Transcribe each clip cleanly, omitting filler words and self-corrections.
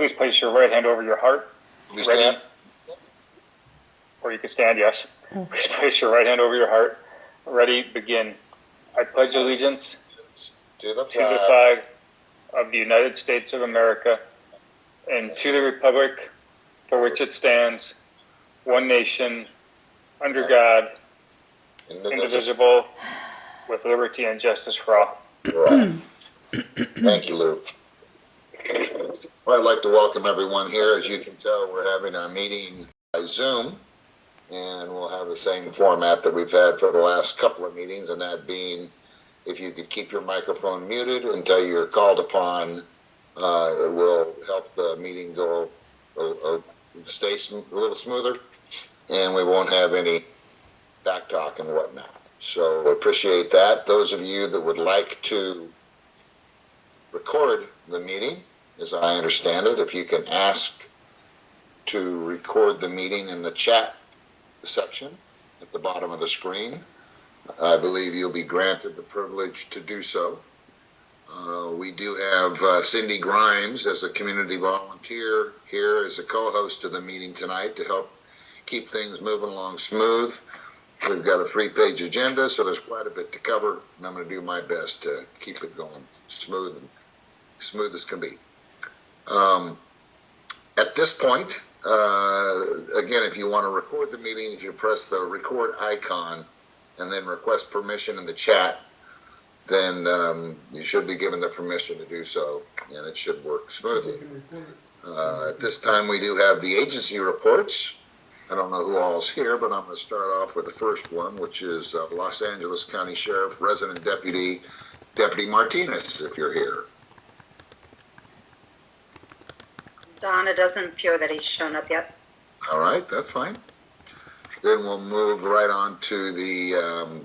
Please place your right hand over your heart. We stand. Or you can stand, yes. Please place your right hand over your heart. Ready, begin. I pledge allegiance To the to the flag of the United States of America and to the republic for which it stands, one nation, under God, indivisible, with liberty and justice for all. Right. Thank you, Lou. Well, I'd like to welcome everyone here. As you can tell, we're having our meeting by Zoom, and we'll have the same format that we've had for the last couple of meetings, and that being, if you could keep your microphone muted until you're called upon, it will help the meeting go stay a little smoother, and we won't have any back talk and whatnot. So appreciate that. Those of you that would like to record the meeting, as I understand it, if you can ask to record the meeting in the chat section at the bottom of the screen, I believe you'll be granted the privilege to do so. We do have Cindy Grimes as a community volunteer here as a co-host of the meeting tonight to help keep things moving along smooth. We've got a 3-page agenda, so there's quite a bit to cover, and I'm going to do my best to keep it going smooth as can be. At this point, again, if you want to record the meeting, if you press the record icon and then request permission in the chat, then you should be given the permission to do so, and it should work smoothly. At this time, we do have the agency reports. I don't know who all's here, but I'm going to start off with the first one, which is Los Angeles County Sheriff, Resident Deputy Martinez, if you're here. Don, it doesn't appear that he's shown up yet. All right, that's fine. Then we'll move right on to the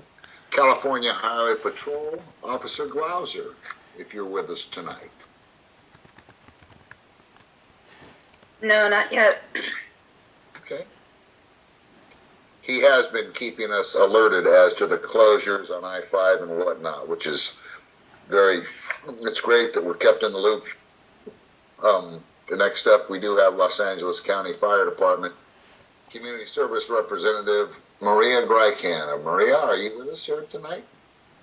California Highway Patrol, Officer Glauser, if you're with us tonight. No, not yet. Okay. He has been keeping us alerted as to the closures on I-5 and whatnot, which is it's great that we're kept in the loop. The next up, we do have Los Angeles County Fire Department Community Service Representative Maria Grycan. Maria, are you with us here tonight?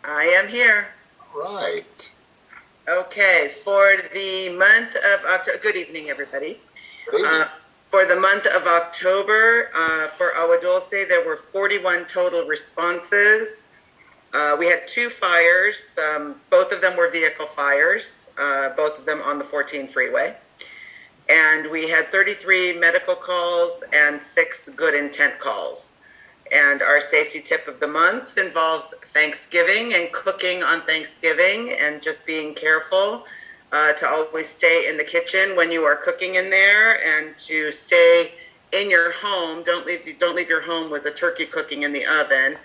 I am here. All right. Okay, for the month of October, good evening, everybody. Good evening. For the month of October, for Agua Dulce, there were 41 total responses. We had 2 fires. Both of them were vehicle fires, both of them on the 14 freeway. And we had 33 medical calls and 6 good intent calls. And our safety tip of the month involves Thanksgiving and cooking on Thanksgiving and just being careful to always stay in the kitchen when you are cooking in there and to stay in your home. Don't leave your home with a turkey cooking in the oven.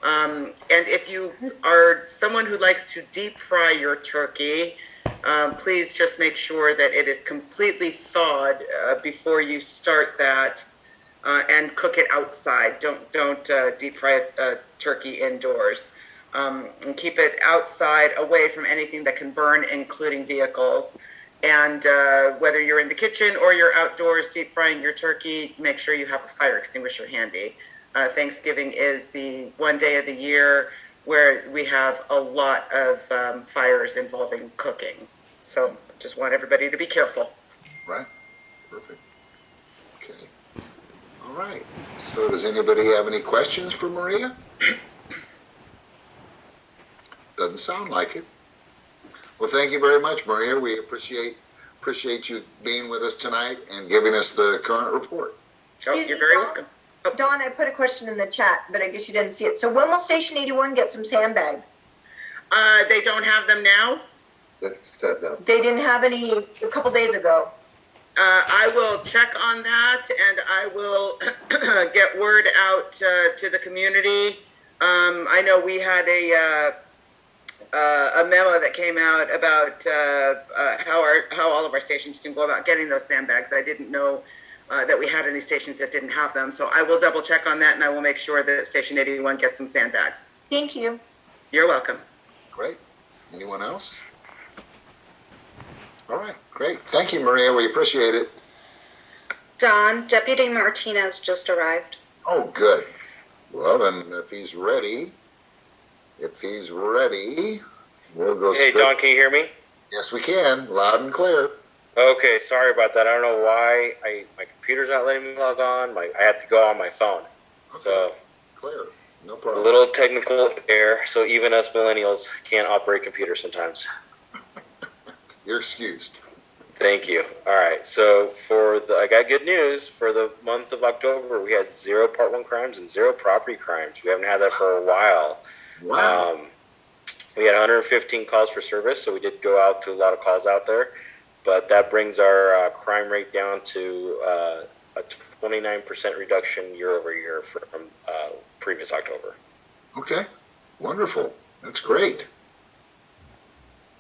And if you are someone who likes to deep fry your turkey, please just make sure that it is completely thawed before you start that, and cook it outside. Don't deep fry a turkey indoors. And keep it outside, away from anything that can burn, including vehicles. And whether you're in the kitchen or you're outdoors deep frying your turkey, make sure you have a fire extinguisher handy. Thanksgiving is the one day of the year where we have a lot of fires involving cooking. So just want everybody to be careful. Right. Perfect. Okay. All right. So does anybody have any questions for Maria? Doesn't sound like it. Well, thank you very much, Maria. We appreciate you being with us tonight and giving us the current report. Oh, you're very welcome. Dawn, I put a question in the chat, but I guess you didn't see it. So when will Station 81 get some sandbags? They don't have them now. They didn't have any a couple days ago. I will check on that, and I will get word out to the community. I know we had a memo that came out about how all of our stations can go about getting those sandbags. I didn't know that we had any stations that didn't have them, so I will double check on that, and I will make sure that Station 81 gets some sandbags. Thank you. You're welcome. Great. Anyone else? All right, great. Thank you, Maria. We appreciate it. Don, Deputy Martinez just arrived. Oh, good. Well, then, if he's ready, we'll go Hey, straight. Don, can you hear me? Yes, we can. Loud and clear. Okay, sorry about that. I don't know why my computer's not letting me log on. I had to go on my phone. Okay. So Clear. No a problem. little technical error. So even us millennials can't operate computers sometimes. You're excused. Thank you. All right. So I got good news for the month of October. We had 0 Part 1 crimes and 0 property crimes. We haven't had that for a while. Wow. We had 115 calls for service, so we did go out to a lot of calls out there. But that brings our crime rate down to a 29% reduction year over year from previous October. Okay. Wonderful. That's great.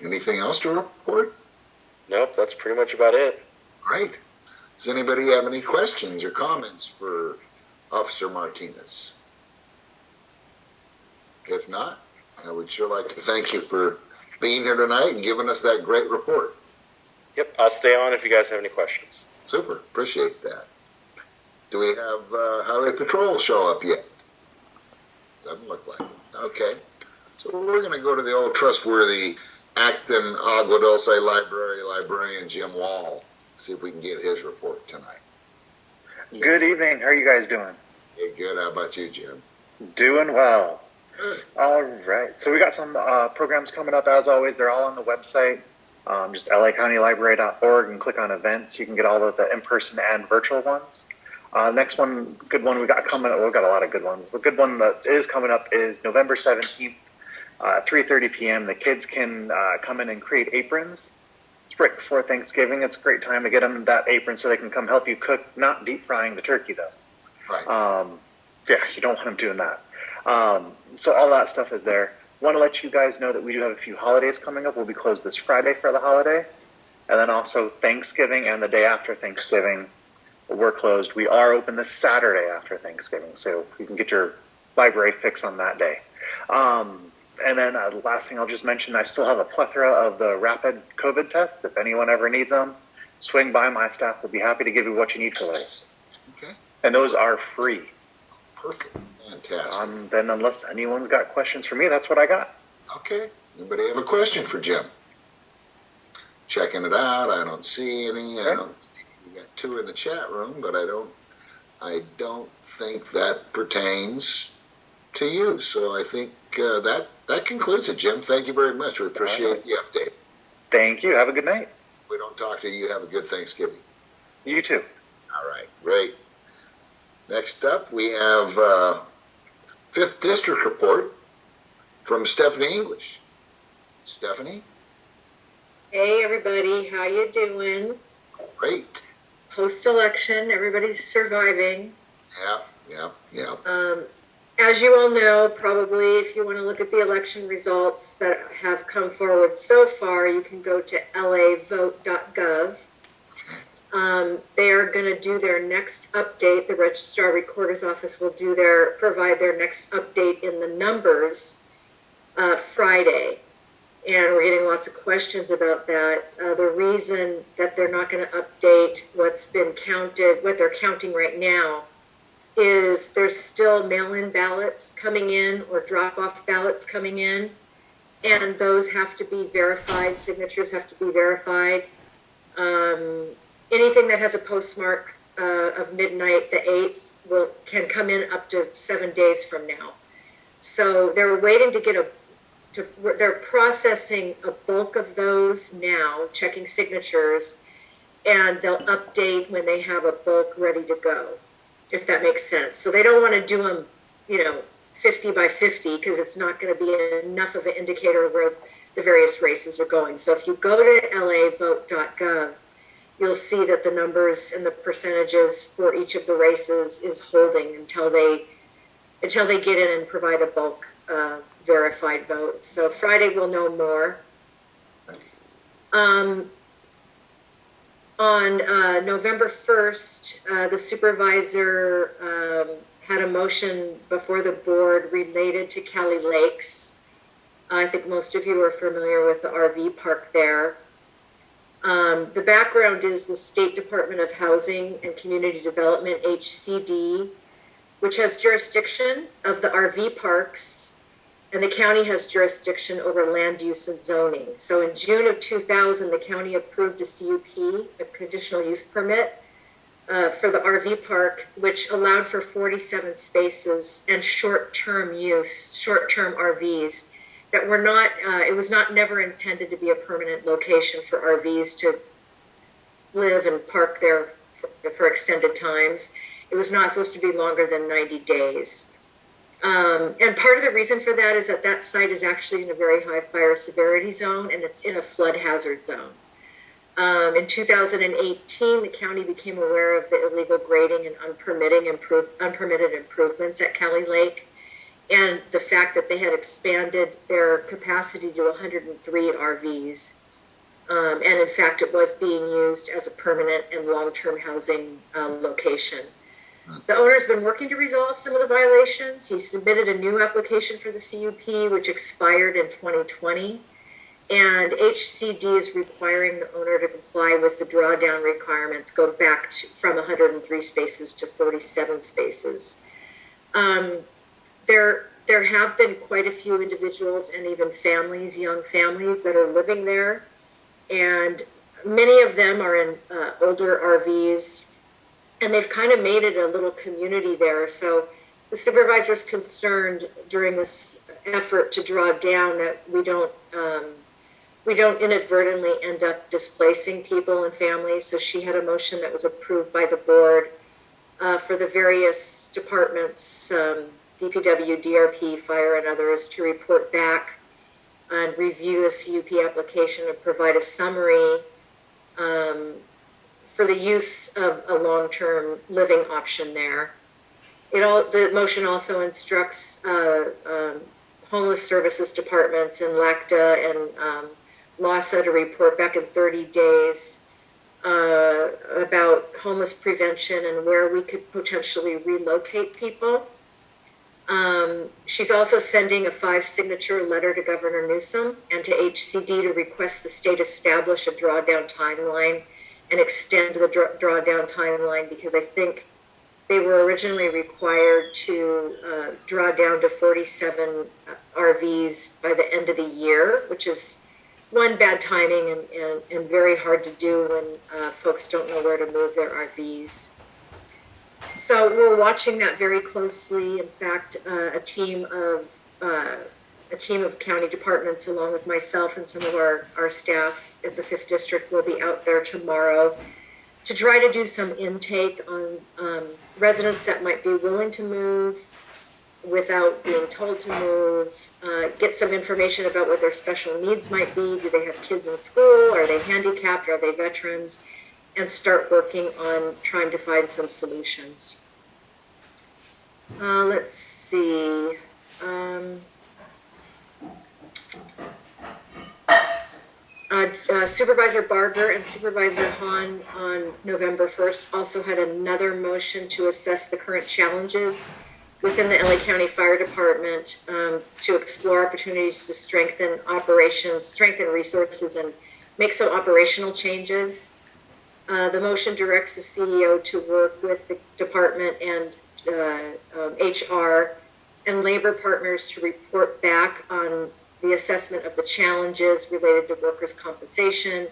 Anything else to report? Nope, that's pretty much about it. Great. Does anybody have any questions or comments for Officer Martinez? If not, I would sure like to thank you for being here tonight and giving us that great report. Yep, I'll stay on if you guys have any questions. Super. Appreciate that. Do we have Highway Patrol show up yet? Doesn't look like it. Okay. So we're going to go to the old trustworthy Acton Agua Dulce librarian Jim Wall. See if we can get his report tonight. Good evening. How are you guys doing? Hey, good. How about you, Jim? Doing well. Good. All right. So we got some programs coming up as always. They're all on the website. Just lacountylibrary.org and click on events. You can get all of the in-person and virtual ones. Next one, good one we got coming up. We've got a lot of good ones. But good one that is coming up is November 17th, 3:30 p.m. The kids can come in and create aprons. It's right before Thanksgiving. It's a great time to get them that apron so they can come help you cook, not deep frying the turkey though. Right. Yeah, you don't want them doing that. So all that stuff is there. Want to let you guys know that we do have a few holidays coming up. We'll be closed this Friday for the holiday. And then also Thanksgiving and the day after Thanksgiving, we're closed. We are open this Saturday after Thanksgiving, so you can get your library fix on that day. And then last thing I'll just mention, I still have a plethora of the rapid COVID tests. If anyone ever needs them, swing by. My staff will be happy to give you what you need for those. Okay. And those are free. Perfect. Fantastic. Then unless anyone's got questions for me, that's what I got. Okay. Anybody have a question for Jim? Checking it out. I don't see any. We got 2 in the chat room, but I don't think that pertains to you. So I think that concludes it, Jim. Thank you very much. We appreciate the update. Thank you. Have a good night. If we don't talk to you, have a good Thanksgiving. You too. All right. Great. Next up, we have 5th District report from Stephanie English. Stephanie? Hey everybody, how you doing? Great. Post-election, everybody's surviving. Yeah. As you all know, probably if you want to look at the election results that have come forward so far, you can go to lavote.gov. They are going to do their next update. The Registrar Recorder's Office will provide their next update in the numbers Friday. And we're getting lots of questions about that. The reason that they're not going to update what's been counted, what they're counting right now, is there's still mail-in ballots coming in or drop-off ballots coming in, and those have to be verified. Signatures have to be verified. Anything that has a postmark of midnight, the 8th, can come in up to 7 days from now. So they're waiting to get they're processing a bulk of those now, checking signatures, and they'll update when they have a bulk ready to go, if that makes sense. So they don't want to do them, 50 by 50, because it's not going to be enough of an indicator of where the various races are going. So if you go to lavote.gov, you'll see that the numbers and the percentages for each of the races is holding until they get in and provide a bulk verified vote. So Friday we'll know more. On November 1st, the supervisor had a motion before the board related to Cali Lakes. I think most of you are familiar with the RV park there. The background is the State Department of Housing and Community Development, HCD, which has jurisdiction of the RV parks, and the county has jurisdiction over land use and zoning. So in June of 2000, the county approved a CUP, a conditional use permit, for the RV park, which allowed for 47 spaces and short-term use, short-term RVs that were not, it was not never intended to be a permanent location for RVs to live and park there for extended times. It was not supposed to be longer than 90 days. And part of the reason for that is that that site is actually in a very high fire severity zone, and it's in a flood hazard zone. In 2018, the county became aware of the illegal grading and unpermitted improvements at Kelly Lake, and the fact that they had expanded their capacity to 103 RVs. And in fact, it was being used as a permanent and long-term housing location. The owner's been working to resolve some of the violations. He submitted a new application for the CUP, which expired in 2020. And HCD is requiring the owner to comply with the drawdown requirements, go back from 103 spaces to 47 spaces. There have been quite a few individuals and even families, young families, that are living there. And many of them are in older RVs, and they've kind of made it a little community there. So the supervisor's concerned during this effort to draw down that we don't inadvertently end up displacing people and families. So she had a motion that was approved by the board for the various departments, DPW, DRP, fire, and others, to report back and review the CUP application and provide a summary for the use of a long-term living option there. The motion also instructs homeless services departments and LACTA and LASA to report back in 30 days about homeless prevention and where we could potentially relocate people. She's also sending a 5-signature letter to Governor Newsom and to HCD to request the state establish a drawdown timeline and extend the drawdown timeline, because I think they were originally required to draw down to 47 RVs by the end of the year, which is one, bad timing and very hard to do when folks don't know where to move their RVs. So we're watching that very closely. In fact, a team of county departments, along with myself and some of our staff at the 5th District, will be out there tomorrow to try to do some intake on residents that might be willing to move without being told to move, get some information about what their special needs might be. Do they have kids in school? Are they handicapped? Are they veterans? And start working on trying to find some solutions. Let's see. Supervisor Barger and Supervisor Hahn on November 1st also had another motion to assess the current challenges within the LA County Fire Department, to explore opportunities to strengthen operations, strengthen resources, and make some operational changes. The motion directs the CEO to work with the department and HR and labor partners to report back on the assessment of the challenges related to workers' compensation,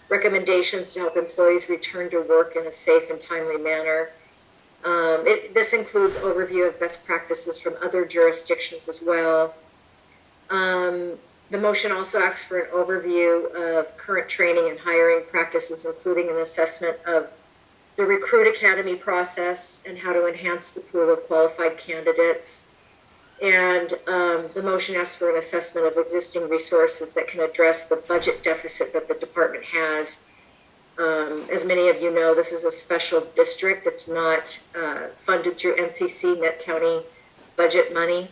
recommendations to help employees return to work in a safe and timely manner. This includes overview of best practices from other jurisdictions as well. The motion also asks for an overview of current training and hiring practices, including an assessment of the Recruit Academy process and how to enhance the pool of qualified candidates. And the motion asks for an assessment of existing resources that can address the budget deficit that the department has. As many of you know, this is a special district. It's not funded through NCC, Net County budget money.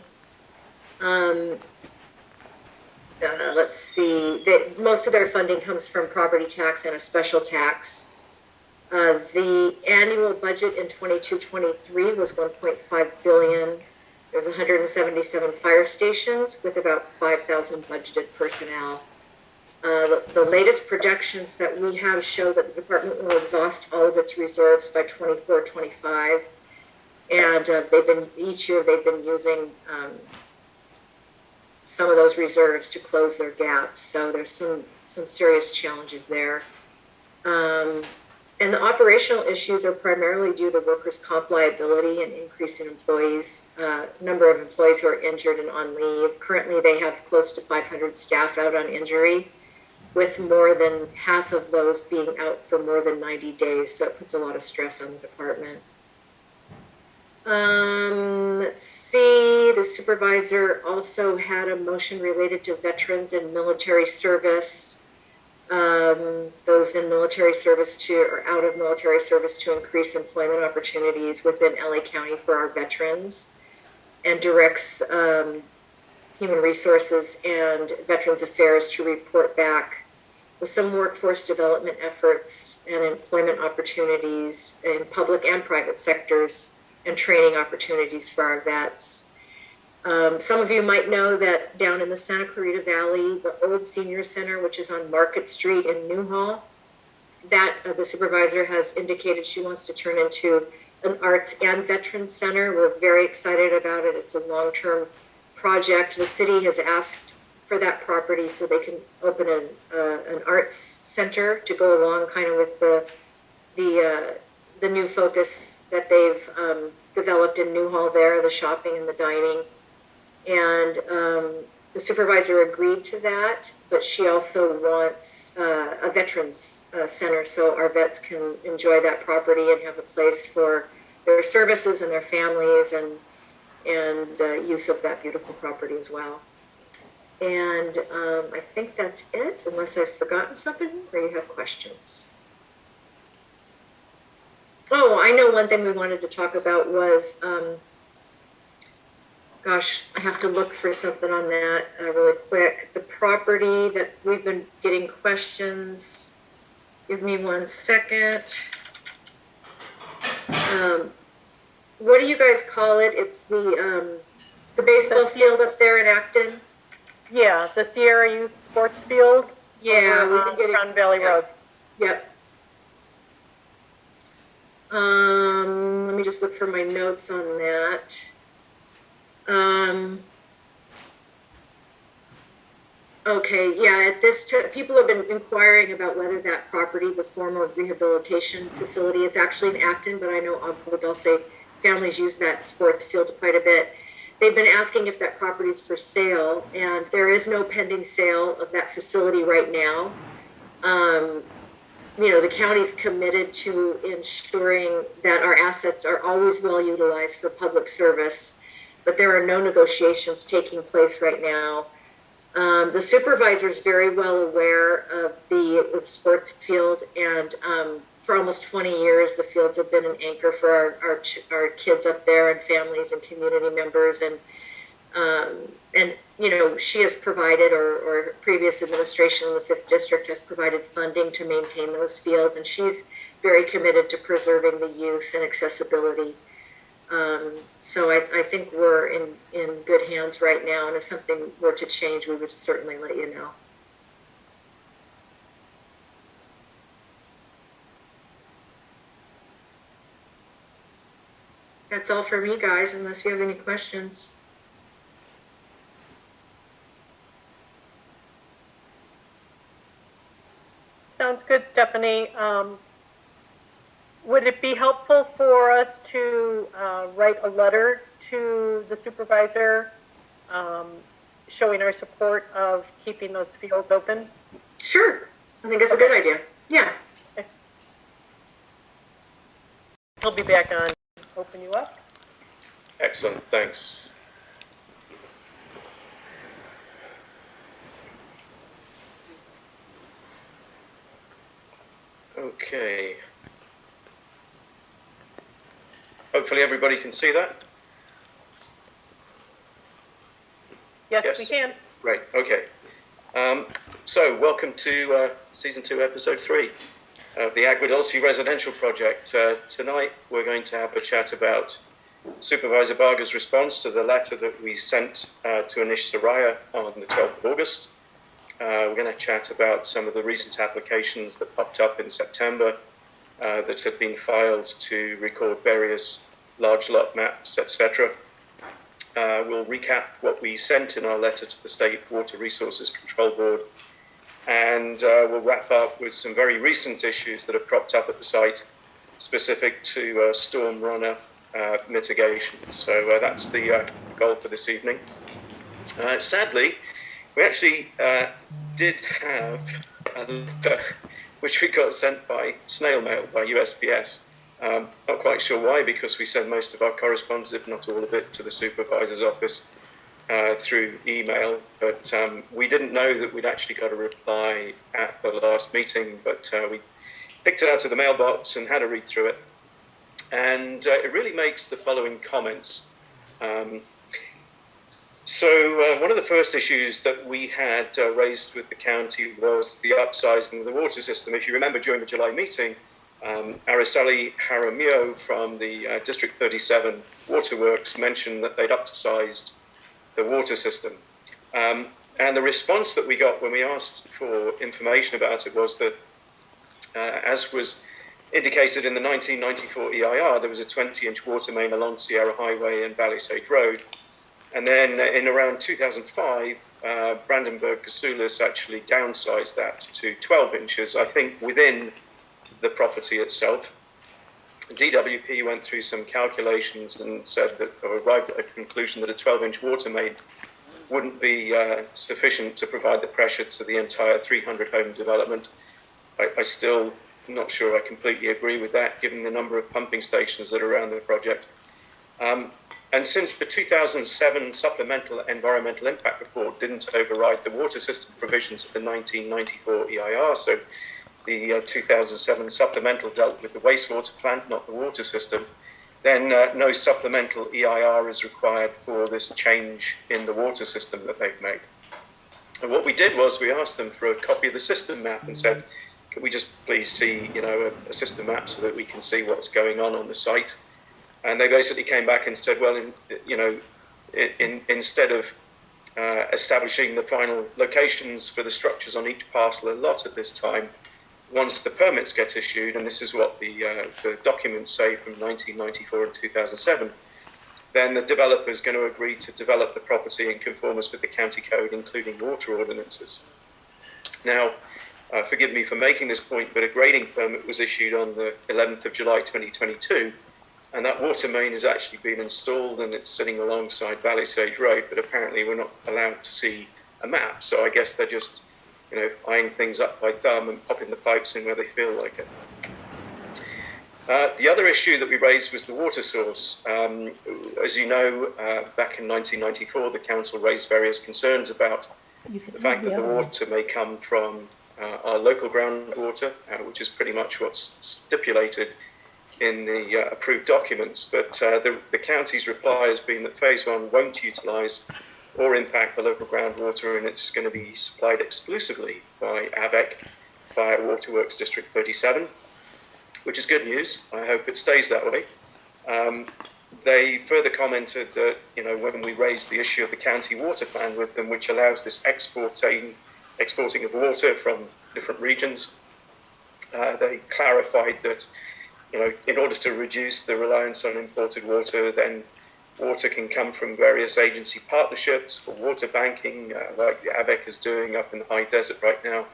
Let's see, most of their funding comes from property tax and a special tax. The annual budget in 22-23 was $1.5 billion. There's 177 fire stations with about 5,000 budgeted personnel. The latest projections that we have show that the department will exhaust all of its reserves by 24-25. And each year they've been using some of those reserves to close their gaps. So there's some serious challenges there. And the operational issues are primarily due to workers' comp liability and increase in employees, number of employees who are injured and on leave. Currently, they have close to 500 staff out on injury, with more than half of those being out for more than 90 days. So it puts a lot of stress on the department. Let's see, the supervisor also had a motion related to veterans and military service. Those in military service or out of military service to increase employment opportunities within LA County for our veterans, and directs Human Resources and Veterans Affairs to report back with some workforce development efforts and employment opportunities in public and private sectors and training opportunities for our vets. Some of you might know that down in the Santa Clarita Valley, the old senior center, which is on Market Street in Newhall, that the supervisor has indicated she wants to turn into an arts and veterans center. We're very excited about it. It's a long-term project. The city has asked for that property so they can open an arts center to go along kind of with the new focus that they've developed in Newhall there, the shopping and the dining. And the supervisor agreed to that, but she also wants a veterans center so our vets can enjoy that property and have a place for their services and their families and use of that beautiful property as well. And I think that's it, unless I've forgotten something or you have questions. Oh, I know one thing we wanted to talk about was, gosh, I have to look for something on that really quick. The property that we've been getting questions. Give me 1 second. What do you guys call it? It's the baseball field up there in Acton. Yeah, the Sierra Youth Sports Field. Yeah, we've been getting Crown Valley Road. Yep. Let me just look for my notes on that. Okay, yeah, at this people have been inquiring about whether that property, the former rehabilitation facility, it's actually in Acton, but I know Agua Dulce families use that sports field quite a bit. They've been asking if that property is for sale, and there is no pending sale of that facility right now. You know, the county's committed to ensuring that our assets are always well utilized for public service, but there are no negotiations taking place right now. The supervisor is very well aware of the sports field, and for almost 20 years, the fields have been an anchor for our kids up there and families and community members. And you know, she has provided, or previous administration in the 5th District has provided funding to maintain those fields, and she's very committed to preserving the use and accessibility. So I think we're in good hands right now, and if something were to change, we would certainly let you know. That's all for me, guys, unless you have any questions. Sounds good, Stephanie. Would it be helpful for us to write a letter to the supervisor showing our support of keeping those fields open? Sure. I think that's a good idea. Yeah. Okay. He'll be back on. Open you up. Excellent, thanks. Okay. Hopefully everybody can see that. Yes, we can. Great, okay. So welcome to Season 2, Episode 3 of the Agua Dulce Residential Project. Tonight we're going to have a chat about Supervisor Barger's response to the letter that we sent to Anish Saraya on the 12th of August. We're going to chat about some of the recent applications that popped up in September that have been filed to record various large lot maps, etc. We'll recap what we sent in our letter to the State Water Resources Control Board, and we'll wrap up with some very recent issues that have cropped up at the site specific to storm runoff mitigation. So that's the goal for this evening. Sadly, we actually did have a letter which we got sent by snail mail, by USPS. Not quite sure why, because we send most of our correspondence, if not all of it, to the supervisor's office through email. But we didn't know that we'd actually got a reply at the last meeting, but we picked it out of the mailbox and had a read through it. And it really makes the following comments. So one of the first issues that we had raised with the county was the upsizing of the water system. If you remember, during the July meeting, Araceli Jaramillo from the District 37 Waterworks mentioned that they'd upsized the water system. And the response that we got when we asked for information about it was that, as was indicated in the 1994 EIR, there was a 20-inch water main along Sierra Highway and Valley Sage Road. And then in around 2005, Brandenburg-Cassulis actually downsized that to 12 inches, I think, within the property itself. DWP went through some calculations and said that, or arrived at a conclusion that a 12-inch water main wouldn't be sufficient to provide the pressure to the entire 300-home development. I still am not sure I completely agree with that, given the number of pumping stations that are around the project. And since the 2007 Supplemental Environmental Impact Report didn't override the water system provisions of the 1994 EIR, so the 2007 supplemental dealt with the wastewater plant, not the water system, then no supplemental EIR is required for this change in the water system that they've made. And what we did was we asked them for a copy of the system map and said, can we just please see, a system map so that we can see what's going on the site? And they basically came back and said, well, instead of establishing the final locations for the structures on each parcel and lot at this time, once the permits get issued, and this is what the documents say from 1994 and 2007, then the developer is going to agree to develop the property in conformance with the county code, including water ordinances. Now, forgive me for making this point, but a grading permit was issued on the 11th of July 2022, and that water main has actually been installed and it's sitting alongside Valley Sage Road, but apparently we're not allowed to see a map. So I guess they're just, eyeing things up by thumb and popping the pipes in where they feel like it. The other issue that we raised was the water source. As you know, back in 1994, the council raised various concerns about the fact that the water may come from our local groundwater, which is pretty much what's stipulated in the approved documents, but the county's reply has been that phase one won't utilise or impact the local groundwater, and it's going to be supplied exclusively by AVEC via Waterworks District 37, which is good news. I hope it stays that way. They further commented that, when we raised the issue of the county water plan with them, which allows this exporting of water from different regions, they clarified that in order to reduce the reliance on imported water, then water can come from various agency partnerships for water banking, like the AVEC is doing up in the high desert right now,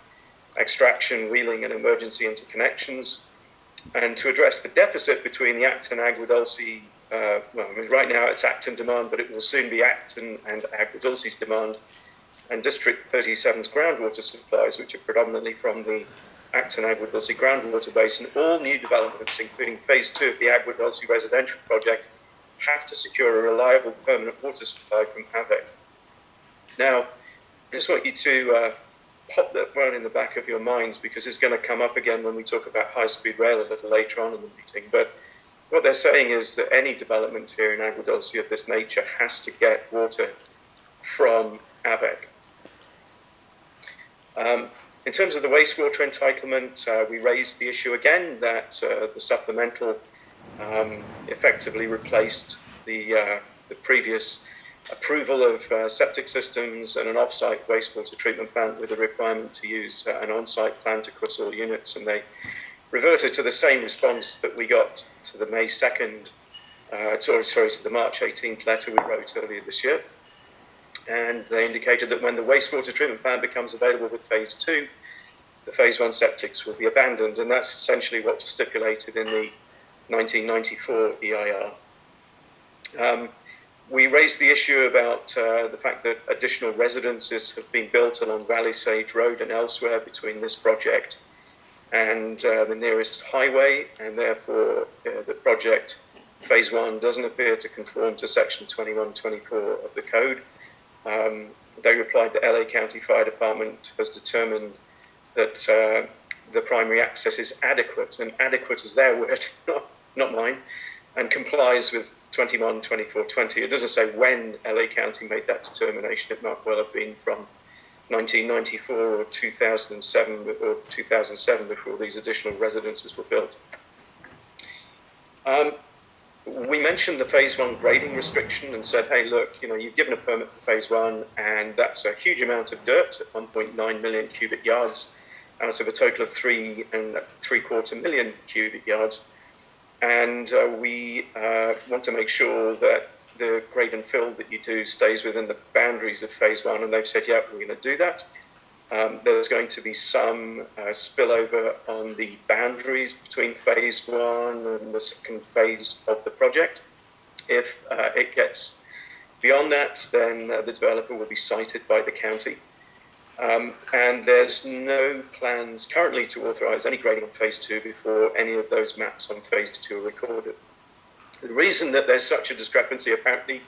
extraction, wheeling, and emergency interconnections. And to address the deficit between the Acton Agua Dulce, right now it's Acton demand, but it will soon be Acton and Agua Dulce's demand, and District 37's groundwater supplies, which are predominantly from the Acton Agua Dulce groundwater basin. All new developments, including phase 2 of the Agua Dulce residential project, have to secure a reliable permanent water supply from AVEC. Now, I just want you to pop that one in the back of your minds, because it's going to come up again when we talk about high-speed rail a little later on in the meeting. But what they're saying is that any development here in Agua Dulce of this nature has to get water from AVEC. In terms of the wastewater entitlement, we raised the issue again that the supplemental effectively replaced the previous approval of septic systems and an off-site wastewater treatment plant with a requirement to use an on-site plant across all units. And they reverted to the same response that we got to the May 2nd, to the March 18th letter we wrote earlier this year. And they indicated that when the wastewater treatment plant becomes available with phase 2, the phase 1 septics will be abandoned. And that's essentially what was stipulated in the 1994 EIR. We raised the issue about the fact that additional residences have been built along Valley Sage Road and elsewhere between this project and the nearest highway, and therefore the project phase 1 doesn't appear to conform to section 2124 of the code. They replied that LA County Fire Department has determined that the primary access is adequate, and adequate is their word, not mine, and complies with 21/24/20. It doesn't say when LA County made that determination. It might well have been from 1994 or 2007 before these additional residences were built. We mentioned the phase 1 grading restriction and said, hey, look, you've given a permit for phase 1, and that's a huge amount of dirt, 1.9 million cubic yards out of a total of 3.75 million cubic yards. And we want to make sure that the grade and fill that you do stays within the boundaries of phase 1. And they've said, yeah, we're going to do that. There's going to be some spillover on the boundaries between phase 1 and the second phase of the project. If it gets beyond that, then the developer will be cited by the county. And there's no plans currently to authorize any grading on phase 2 before any of those maps on phase 2 are recorded. The reason that there's such a discrepancy, apparently,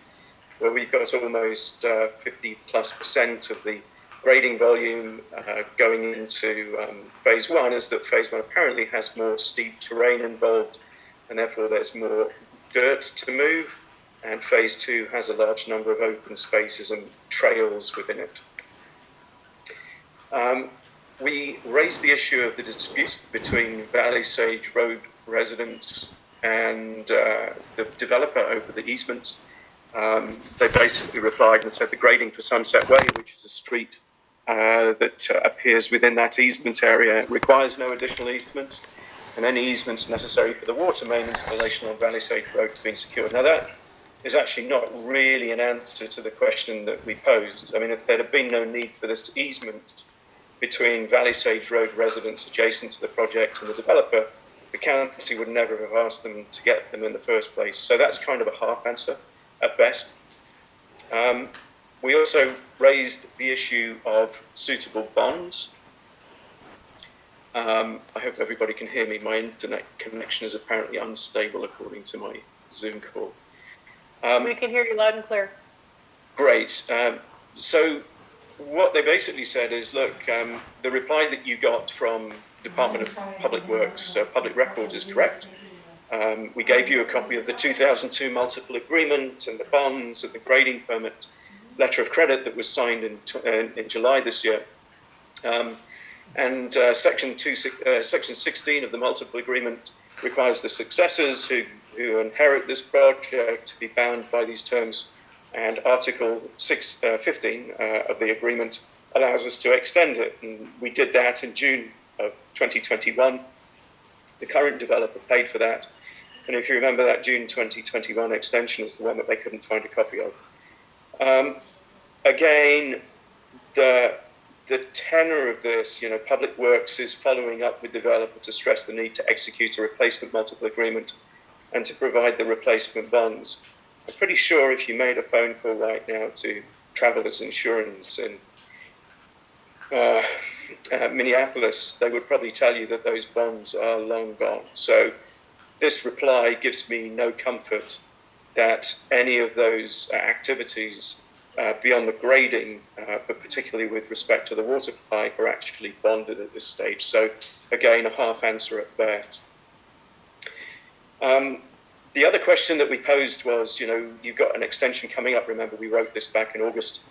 where we've got almost 50+% of the grading volume going into phase 1, is that phase 1 apparently has more steep terrain involved, and therefore there's more dirt to move, and phase 2 has a large number of open spaces and trails within it. We raised the issue of the dispute between Valley Sage Road residents and the developer over the easements. They basically replied and said the grading for Sunset Way, which is a street that appears within that easement area, requires no additional easements, and any easements necessary for the water main installation on Valley Sage Road have been secured. Now that is actually not really an answer to the question that we posed. I mean, if there had been no need for this easement between Valley Sage Road residents adjacent to the project and the developer, the county would never have asked them to get them in the first place. So that's kind of a half answer at best. We also raised the issue of suitable bonds. I hope everybody can hear me. My internet connection is apparently unstable according to my Zoom call. We can hear you loud and clear. Great. So what they basically said is, look, the reply that you got from Department of Public Works, Public Records is correct. We gave you a copy of the 2002 multiple agreement and the bonds and the grading permit letter of credit that was signed in July this year. Section 16 of the multiple agreement requires the successors who inherit this project to be bound by these terms, and Article 15 of the agreement allows us to extend it, and we did that in June of 2021. The current developer paid for that, and if you remember, that June 2021 extension is the one that they couldn't find a copy of. Again, the tenor of this, Public Works is following up with developer to stress the need to execute a replacement multiple agreement and to provide the replacement bonds. I'm pretty sure if you made a phone call right now to Travelers Insurance in Minneapolis, they would probably tell you that those bonds are long gone. So this reply gives me no comfort that any of those activities beyond the grading, but particularly with respect to the water pipe, are actually bonded at this stage. So again, a half answer at best. The other question that we posed was, you've got an extension coming up. Remember, we wrote this back in August,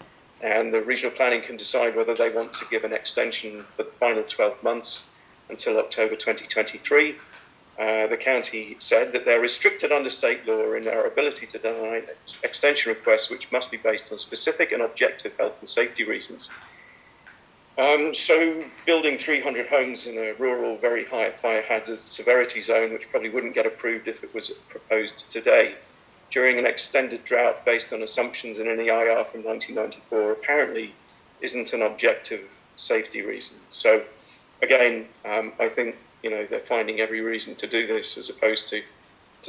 and the regional planning can decide whether they want to give an extension for the final 12 months until October 2023. the county said that they're restricted under state law in their ability to deny extension requests, which must be based on specific and objective health and safety reasons. So building 300 homes in a rural, very high fire hazard severity zone, which probably wouldn't get approved if it was proposed today, during an extended drought based on assumptions in an EIR from 1994, apparently isn't an objective safety reason. So again, I think, they're finding every reason to do this as opposed to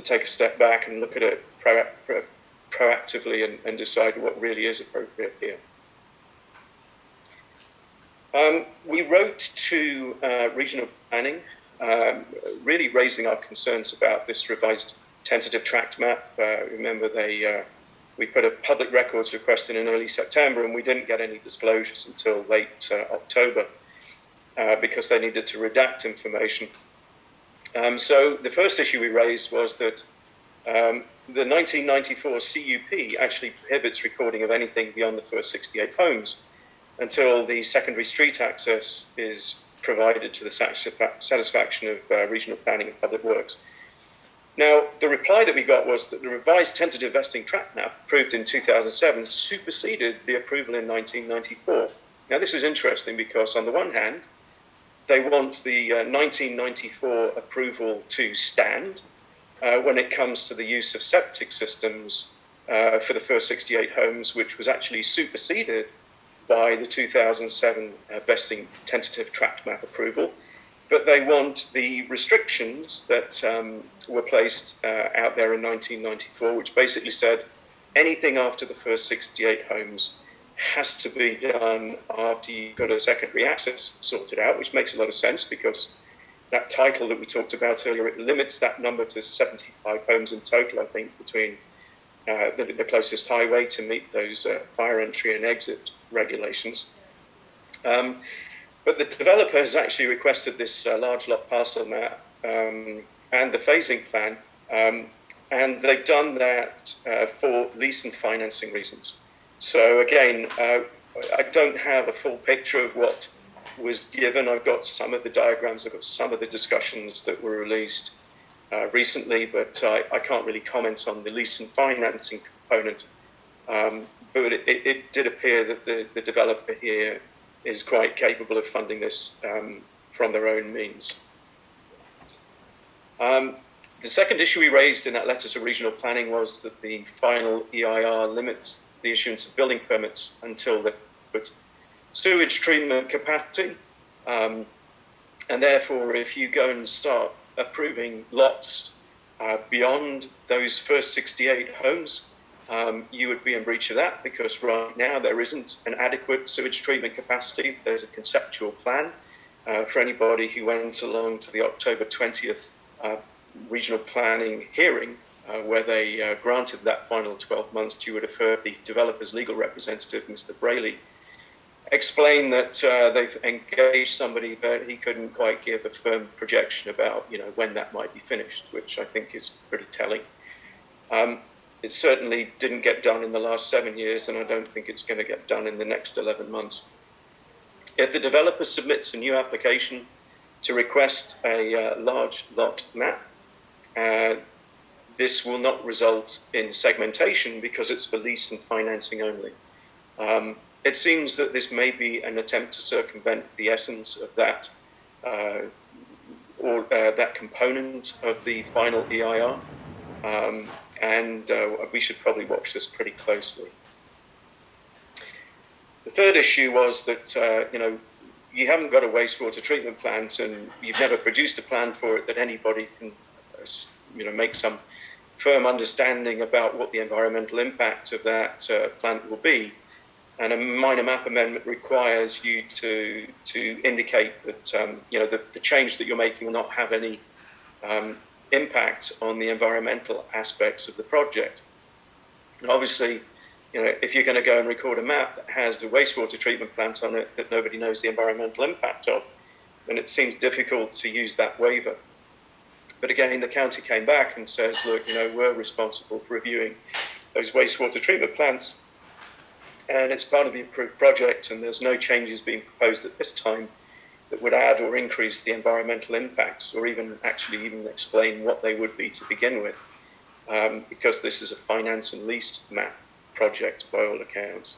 take a step back and look at it proactively and decide what really is appropriate here. We wrote to regional planning, really raising our concerns about this revised tentative tract map. Remember, we put a public records request in early September, and we didn't get any disclosures until late October because they needed to redact information. So the first issue we raised was that the 1994 CUP actually prohibits recording of anything beyond the first 68 homes until the secondary street access is provided to the satisfaction of regional planning and public works. Now, the reply that we got was that the revised tentative vesting tract map approved in 2007 superseded the approval in 1994. Now, this is interesting because on the one hand, they want the 1994 approval to stand when it comes to the use of septic systems for the first 68 homes, which was actually superseded by the 2007 vesting tentative tract map approval. But they want the restrictions that were placed out there in 1994, which basically said anything after the first 68 homes has to be done after you've got a secondary access sorted out, which makes a lot of sense because that title that we talked about earlier, it limits that number to 75 homes in total, I think, between the closest highway to meet those fire entry and exit regulations. But the developer has actually requested this large lot parcel map and the phasing plan, and they've done that for lease and financing reasons. So again, I don't have a full picture of what was given. I've got some of the diagrams, I've got some of the discussions that were released recently, but I can't really comment on the lease and financing component. But it did appear that the developer here is quite capable of funding this from their own means. The second issue we raised in that letter to regional planning was that the final EIR limits the issuance of building permits until the sewage treatment capacity. And therefore, if you go and start approving lots beyond those first 68 homes, you would be in breach of that because right now there isn't an adequate sewage treatment capacity. There's a conceptual plan. For anybody who went along to the October 20th regional planning hearing, where they granted that final 12 months, you would have heard the developer's legal representative, Mr. Braley, explain that they've engaged somebody, but he couldn't quite give a firm projection about when that might be finished, which I think is pretty telling. It certainly didn't get done in the last 7 years, and I don't think it's going to get done in the next 11 months. If the developer submits a new application to request a large lot map, this will not result in segmentation because it's for lease and financing only. It seems that this may be an attempt to circumvent the essence of that that component of the final EIR. And we should probably watch this pretty closely. The third issue was that, you haven't got a wastewater treatment plant and you've never produced a plan for it that anybody can, make some firm understanding about what the environmental impact of that plant will be. And a minor map amendment requires you to indicate that, the change that you're making will not have any impact on the environmental aspects of the project. And obviously, if you're going to go and record a map that has the wastewater treatment plant on it that nobody knows the environmental impact of, then it seems difficult to use that waiver. But again, the county came back and says, look, we're responsible for reviewing those wastewater treatment plants, and it's part of the approved project, and there's no changes being proposed at this time that would add or increase the environmental impacts, or even explain what they would be to begin with, because this is a finance and lease map project by all accounts.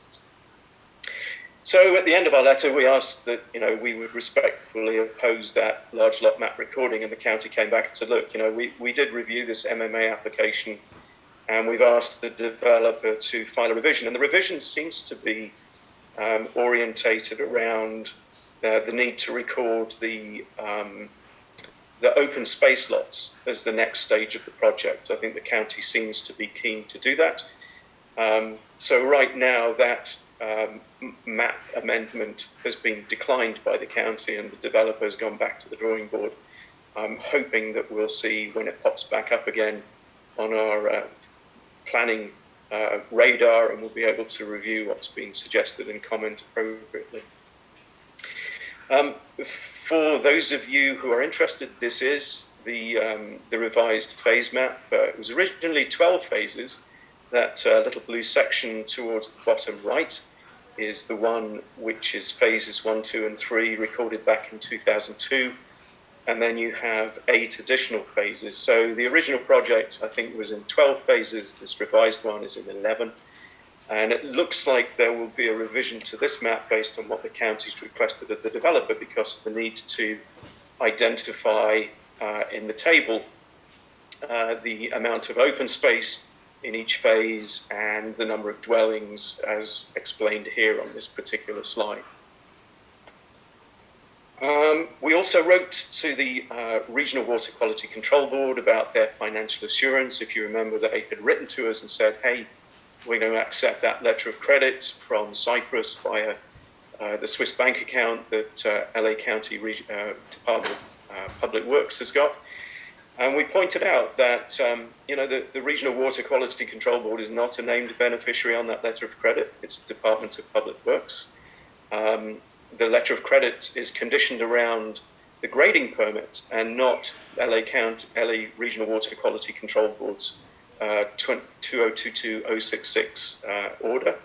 So at the end of our letter, we asked that, we would respectfully oppose that large lot map recording, and the county came back and said, look, we did review this MMA application, and we've asked the developer to file a revision, and the revision seems to be orientated around the need to record the open space lots as the next stage of the project. I think the county seems to be keen to do that. So right now that map amendment has been declined by the county, and the developer has gone back to the drawing board. I'm hoping that we'll see when it pops back up again on our planning radar, and we'll be able to review what's been suggested and comment appropriately. For those of you who are interested, this is the revised phase map. It was originally 12 phases. That little blue section towards the bottom right is the one which is phases 1, 2, and 3, recorded back in 2002. And then you have 8 additional phases. So the original project, I think, was in 12 phases. This revised one is in 11. And it looks like there will be a revision to this map based on what the county's requested of the developer, because of the need to identify in the table the amount of open space in each phase and the number of dwellings as explained here on this particular slide. We also wrote to the Regional Water Quality Control Board about their financial assurance. If you remember, they had written to us and said, hey, we're going to accept that letter of credit from Cyprus via the Swiss bank account that LA County Department of Public Works has got. And we pointed out that, the Regional Water Quality Control Board is not a named beneficiary on that letter of credit. It's the Department of Public Works. The letter of credit is conditioned around the grading permit and not LA Regional Water Quality Control Board's 2022-066 order.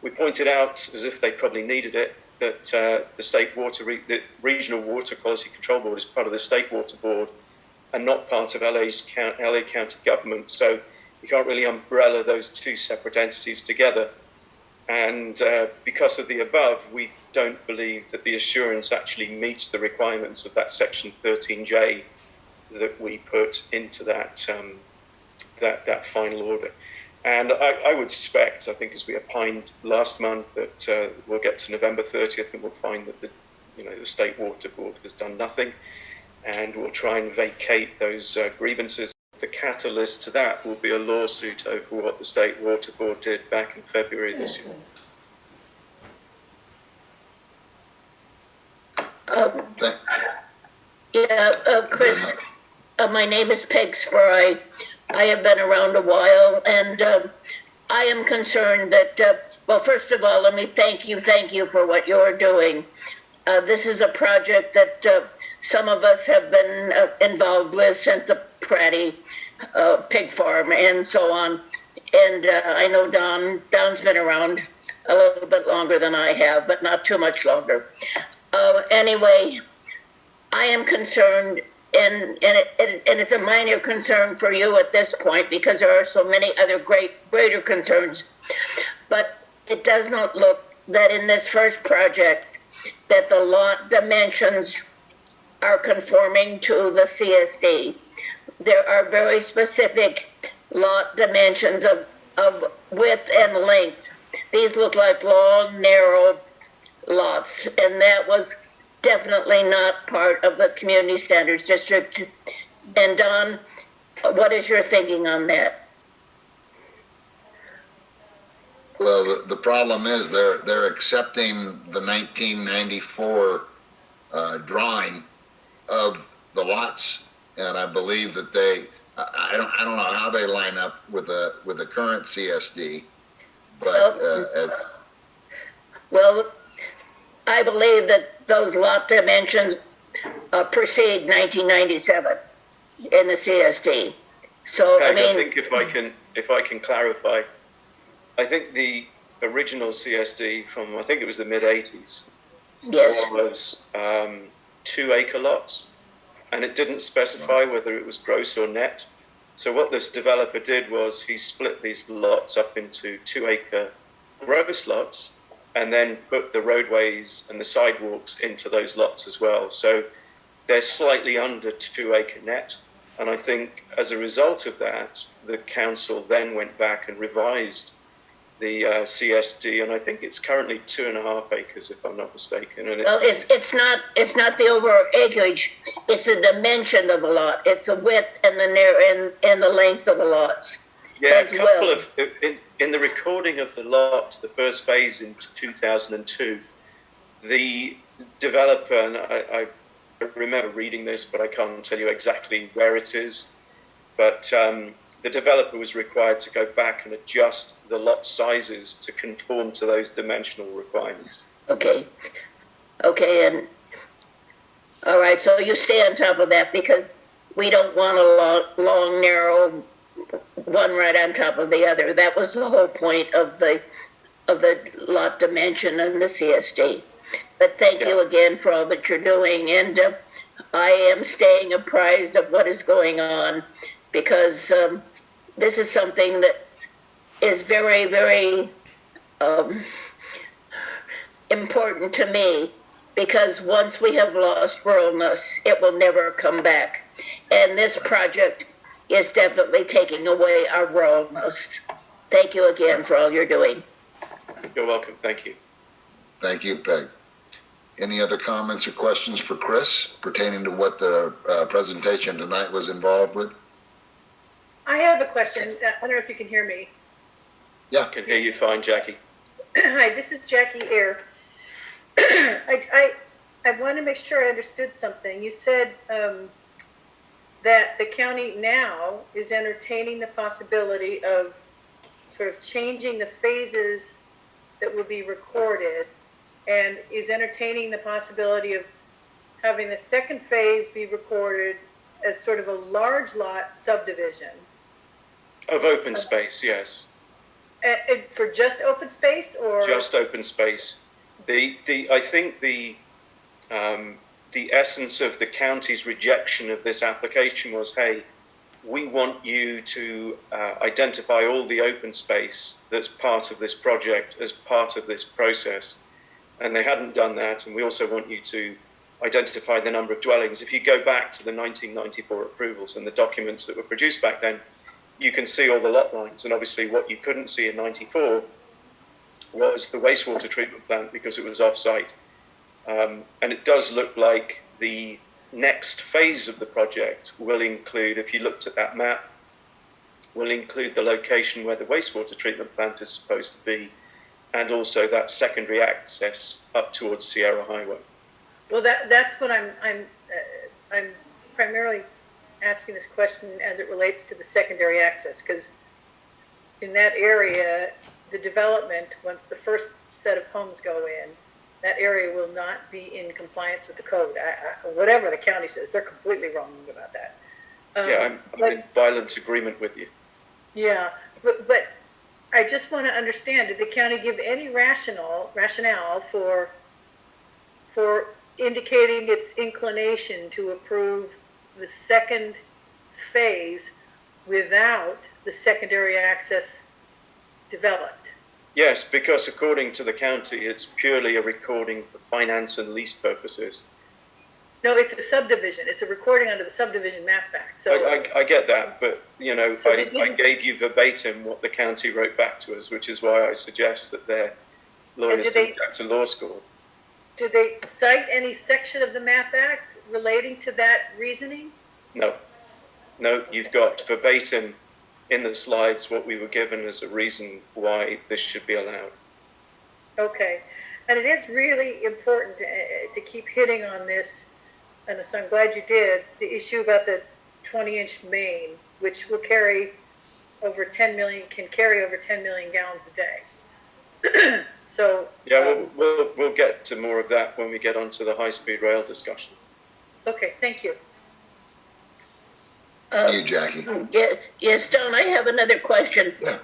We pointed out, as if they probably needed it, that the Regional Water Quality Control Board is part of the State Water Board and not part of LA County government. So you can't really umbrella those two separate entities together. And because of the above, we don't believe that the assurance actually meets the requirements of that Section 13J that we put into that final order. And I would suspect, I think as we opined last month, that we'll get to November 30th and we'll find that the State Water Board has done nothing, and we'll try and vacate those grievances. The catalyst to that will be a lawsuit over what the State Water Board did back in February this year. Chris, my name is Peg Spry. I have been around a while, and I am concerned that, well, first of all, let me thank you for what you're doing. This is a project that some of us have been involved with since the Pratty pig farm and so on. And I know Don's been around a little bit longer than I have, but not too much longer. Anyway, I am concerned, and it's a minor concern for you at this point because there are so many other greater concerns. But it does not look that in this first project that the lot dimensions are conforming to the CSD. There are very specific lot dimensions of width and length. These look like long, narrow lots, and that was definitely not part of the Community Standards District. And Don, what is your thinking on that? Well, the problem is they're accepting the 1994 drawing of the lots, and I believe that I don't know how they line up with the current CSD, but well, I believe that those lot dimensions precede 1997 in the CSD. So I think if I can clarify, I think the original CSD from, I think it was the mid-80s, Yes. was 2 acre lots, and it didn't specify whether it was gross or net. So what this developer did was he split these lots up into 2 acre gross lots, and then put the roadways and the sidewalks into those lots as well. So they're slightly under 2 acre net. And I think as a result of that, the council then went back and revised the CSD, and I think it's currently 2.5 acres, if I'm not mistaken. And Well, it's not the over acreage. It's a dimension of a lot. It's the width and the length of the lots. Yeah, a couple of in the recording of the lot, the first phase in 2002, the developer, and I remember reading this, but I can't tell you exactly where it is, but the developer was required to go back and adjust the lot sizes to conform to those dimensional requirements. Okay, and all right, so you stay on top of that, because we don't want a long, narrow one right on top of the other. That was the whole point of the lot dimension and the CSD. But thank you again for all that you're doing, and I am staying apprised of what is going on, because this is something that is very, very important to me, because once we have lost ruralness, it will never come back. And this project is definitely taking away our ruralness. Thank you again for all you're doing. You're welcome. Thank you. Thank you, Peg. Any other comments or questions for Chris pertaining to what the presentation tonight was involved with? I have a question. I don't know if you can hear me. Yeah. I can hear you fine, Jackie. Hi, this is Jackie Air. I want to make sure I understood something. You said that the county now is entertaining the possibility of sort of changing the phases that will be recorded, and is entertaining the possibility of having the second phase be recorded as sort of a large lot subdivision. Of open space, yes. For just open space, or? Just open space. I think the essence of the county's rejection of this application was, hey, we want you to identify all the open space that's part of this project as part of this process. And they hadn't done that. And we also want you to identify the number of dwellings. If you go back to the 1994 approvals and the documents that were produced back then, you can see all the lot lines. And obviously what you couldn't see in 94 was the wastewater treatment plant, because it was off-site. And it does look like the next phase of the project will include, if you looked at that map, will include the location where the wastewater treatment plant is supposed to be, and also that secondary access up towards Sierra Highway. Well, that's what I'm primarily asking this question as it relates to the secondary access, because in that area, the development, once the first set of homes go in, that area will not be in compliance with the code. Whatever the county says, they're completely wrong about that. Yeah, I'm in violent agreement with you. Yeah, but I just want to understand, did the county give any rationale for indicating its inclination to approve the second phase without the secondary access developed? Yes, because according to the county, it's purely a recording for finance and lease purposes. No, it's a subdivision. It's a recording under the subdivision map back. So I get that, but you know, So I gave you verbatim what the county wrote back to us, which is why I suggest that their lawyers go back to law school. Did they cite any section of the map act relating to that reasoning? No, you've got verbatim in the slides what we were given as a reason why this should be allowed. Okay, and it is really important to keep hitting on this, and so I'm glad you did, the issue about the 20-inch main, which will carry over 10 million, can carry over 10 million gallons a day. So yeah, we'll get to more of that when we get onto the high-speed rail discussion. Okay, thank you. You, Jackie. Yes, Don, I have another question. Yeah.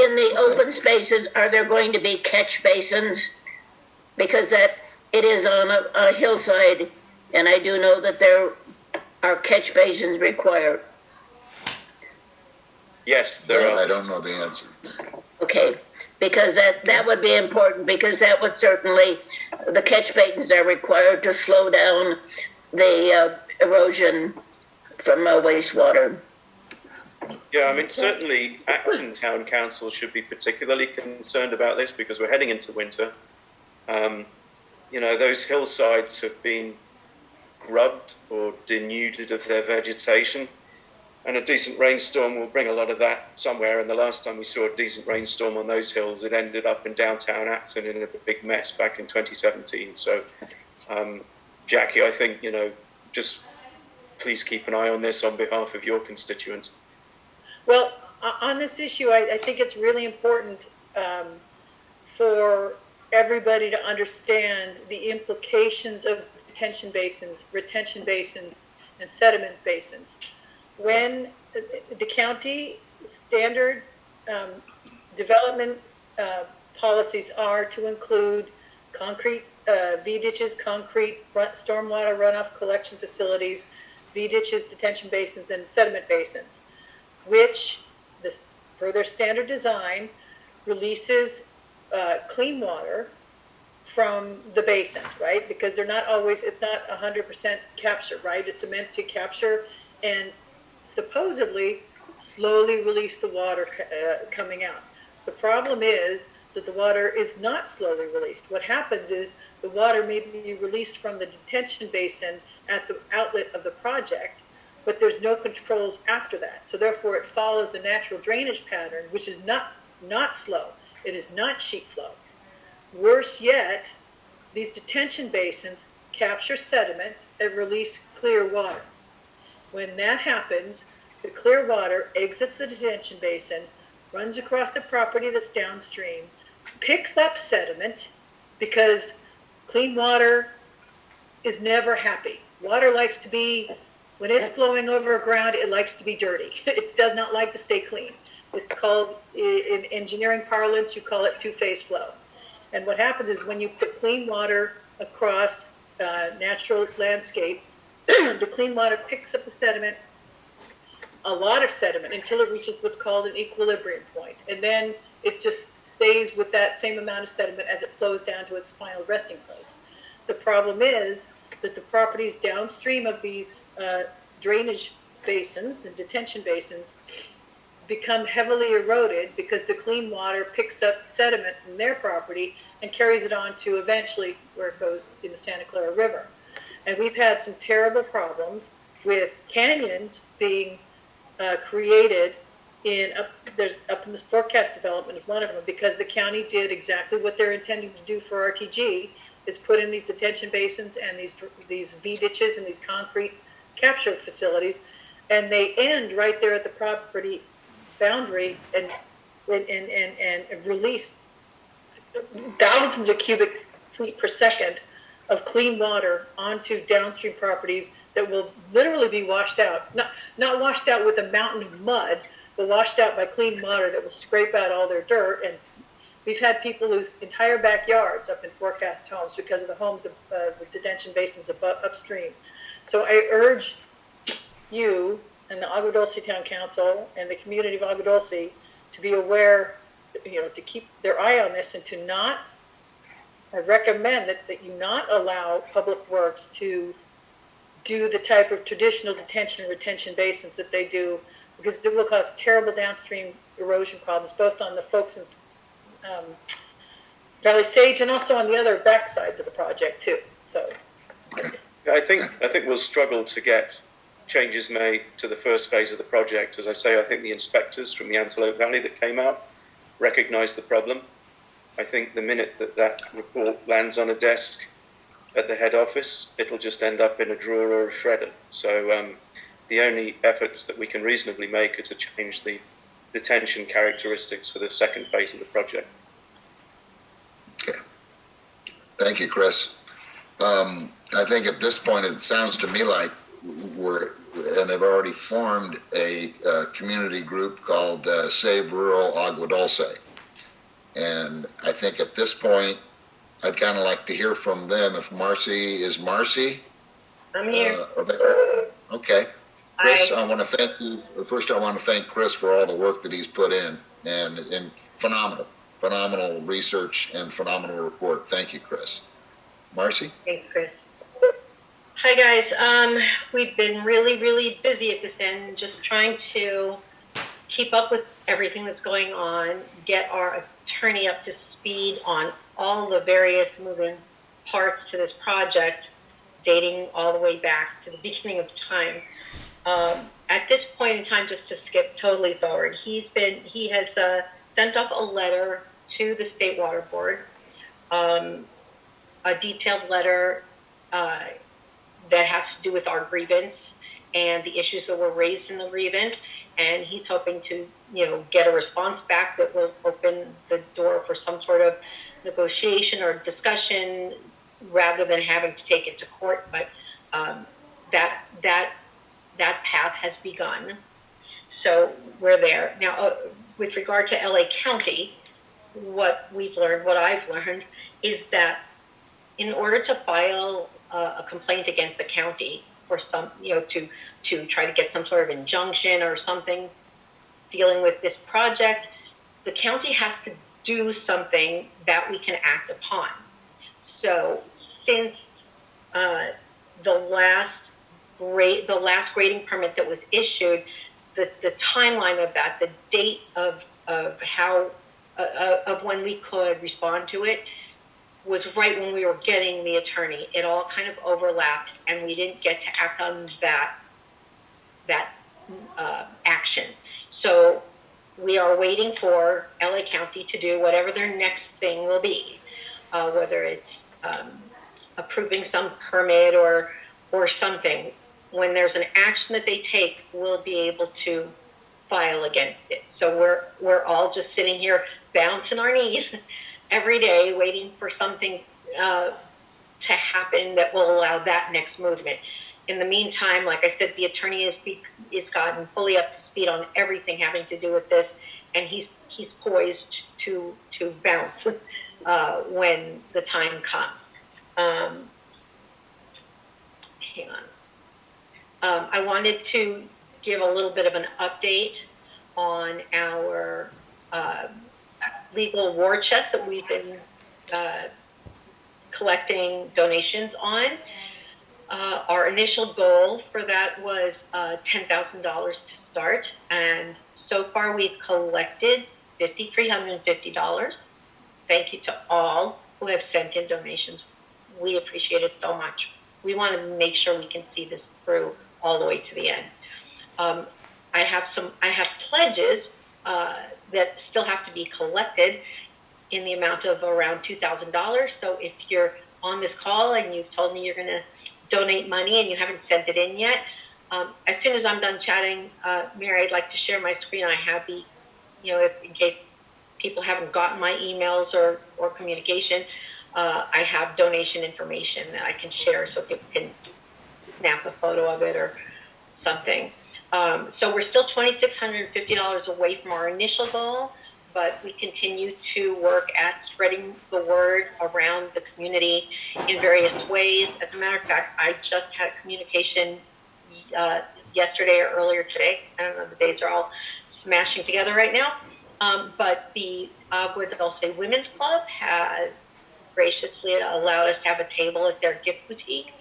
In the open spaces, are there going to be catch basins? Because that it is on a hillside, and I do know that there are catch basins required. Yes, there are. I don't know the answer. Okay, because that would be important, because that would certainly, the catch basins are required to slow down the erosion from wastewater. Yeah, I mean, certainly Acton Town Council should be particularly concerned about this because we're heading into winter. You know, those hillsides have been grubbed or denuded of their vegetation, and a decent rainstorm will bring a lot of that somewhere. And the last time we saw a decent rainstorm on those hills, it ended up in downtown Acton in a big mess back in 2017. So, Jackie, I think, you know, just please keep an eye on this on behalf of your constituents. Well, on this issue, I think it's really important for everybody to understand the implications of detention basins, retention basins, and sediment basins. When the county standard development policies are to include concrete V-ditches, concrete stormwater runoff collection facilities, V-ditches, detention basins, and sediment basins, which, per their standard design, releases clean water from the basins, right? Because they're not always, it's not 100% capture, right? It's meant to capture and supposedly slowly release the water coming out. The problem is that the water is not slowly released. What happens is the water may be released from the detention basin at the outlet of the project, but there's no controls after that. So therefore it follows the natural drainage pattern, which is not slow. It is not sheet flow. Worse yet, these detention basins capture sediment and release clear water. When that happens, the clear water exits the detention basin, runs across the property that's downstream, picks up sediment, because clean water is never happy. Water likes to be, when it's flowing over ground, it likes to be dirty. It does not like to stay clean. It's called, in engineering parlance, you call it two-phase flow. And what happens is when you put clean water across natural landscape, the clean water picks up the sediment, a lot of sediment, until it reaches what's called an equilibrium point. And then it just stays with that same amount of sediment as it flows down to its final resting place. The problem is that the properties downstream of these drainage basins and detention basins become heavily eroded because the clean water picks up sediment from their property and carries it on to eventually where it goes in the Santa Clara River. And we've had some terrible problems with canyons being created up in this forecast development is one of them, because the county did exactly what they're intending to do for RTG, is put in these detention basins and these V-ditches and these concrete capture facilities, and they end right there at the property boundary and release thousands of cubic feet per second of clean water onto downstream properties that will literally be washed out. Not washed out with a mountain of mud, but washed out by clean water that will scrape out all their dirt. And we've had people lose entire backyards up in forecast homes because of the homes of the detention basins upstream. So I urge you and the Agua Dulce Town Council and the community of Agua Dulce to be aware, to keep their eye on this, and to not, I recommend that you not allow Public Works to do the type of traditional detention and retention basins that they do, because it will cause terrible downstream erosion problems, both on the folks in Valley Sage and also on the other backsides of the project too. So, I think we'll struggle to get changes made to the first phase of the project. As I say, I think the inspectors from the Antelope Valley that came out recognized the problem. I think the minute that report lands on a desk at the head office, it'll just end up in a drawer or a shredder. So the only efforts that we can reasonably make are to change the detention characteristics for the second phase of the project. Okay. Thank you, Chris. I think at this point it sounds to me like they've already formed a community group called Save Rural Agua Dulce. And I think at this point, I'd kind of like to hear from them. If is Marcy? I'm here. Okay. Chris, I want to thank you. First, I want to thank Chris for all the work that he's put in, and phenomenal research and phenomenal report. Thank you, Chris. Marcy? Thanks, Chris. Hi, guys. We've been really busy at this end, just trying to keep up with everything that's going on, get our attorney up to speed on all the various moving parts to this project, dating all the way back to the beginning of time. At this point in time, just to skip totally forward, he has sent off a letter to the State Water Board, a detailed letter that has to do with our grievance and the issues that were raised in the grievance. And he's hoping to, get a response back that will open the door for some sort of negotiation or discussion rather than having to take it to court. But that path has begun. So we're there. Now, with regard to LA County, what I've learned is that in order to file a complaint against the county for some, to try to get some sort of injunction or something dealing with this project, the county has to do something that we can act upon. So since the last grading permit that was issued, the timeline of that, the date of how of when we could respond to it was right when we were getting the attorney. It all kind of overlapped, and we didn't get to act on that action. So we are waiting for LA County to do whatever their next thing will be, whether it's approving some permit or something. When there's an action that they take, we'll be able to file against it. So we're all just sitting here bouncing our knees every day, waiting for something to happen that will allow that next movement. In the meantime, like I said, the attorney is gotten fully up to speed on everything having to do with this, and he's poised to bounce when the time comes. Hang on. I wanted to give a little bit of an update on our legal war chest that we've been collecting donations on. Our initial goal for that was $10,000 to start, and so far we've collected $5,350. Thank you to all who have sent in donations. We appreciate it so much. We want to make sure we can see this through all the way to the end. I have pledges that still have to be collected in the amount of around $2,000. So if you're on this call and you've told me you're going to donate money and you haven't sent it in yet, as soon as I'm done chatting, Mary, I'd like to share my screen. I have the, if, in case people haven't gotten my emails or communication, I have donation information that I can share so people can snap a photo of it or something. So we're still $2,650 away from our initial goal, but we continue to work at spreading the word around the community in various ways. As a matter of fact, I just had a communication yesterday or earlier today. I don't know, the days are all smashing together right now. But the Agua Dulce Women's Club has graciously allowed us to have a table at their gift boutique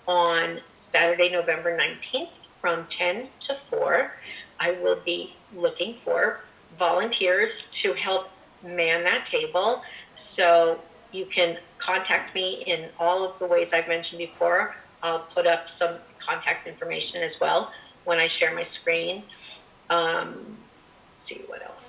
on Saturday, November 19th from 10 to 4. I will be looking for volunteers to help man that table. So you can contact me in all of the ways I've mentioned before. I'll put up some contact information as well when I share my screen. Let's see what else.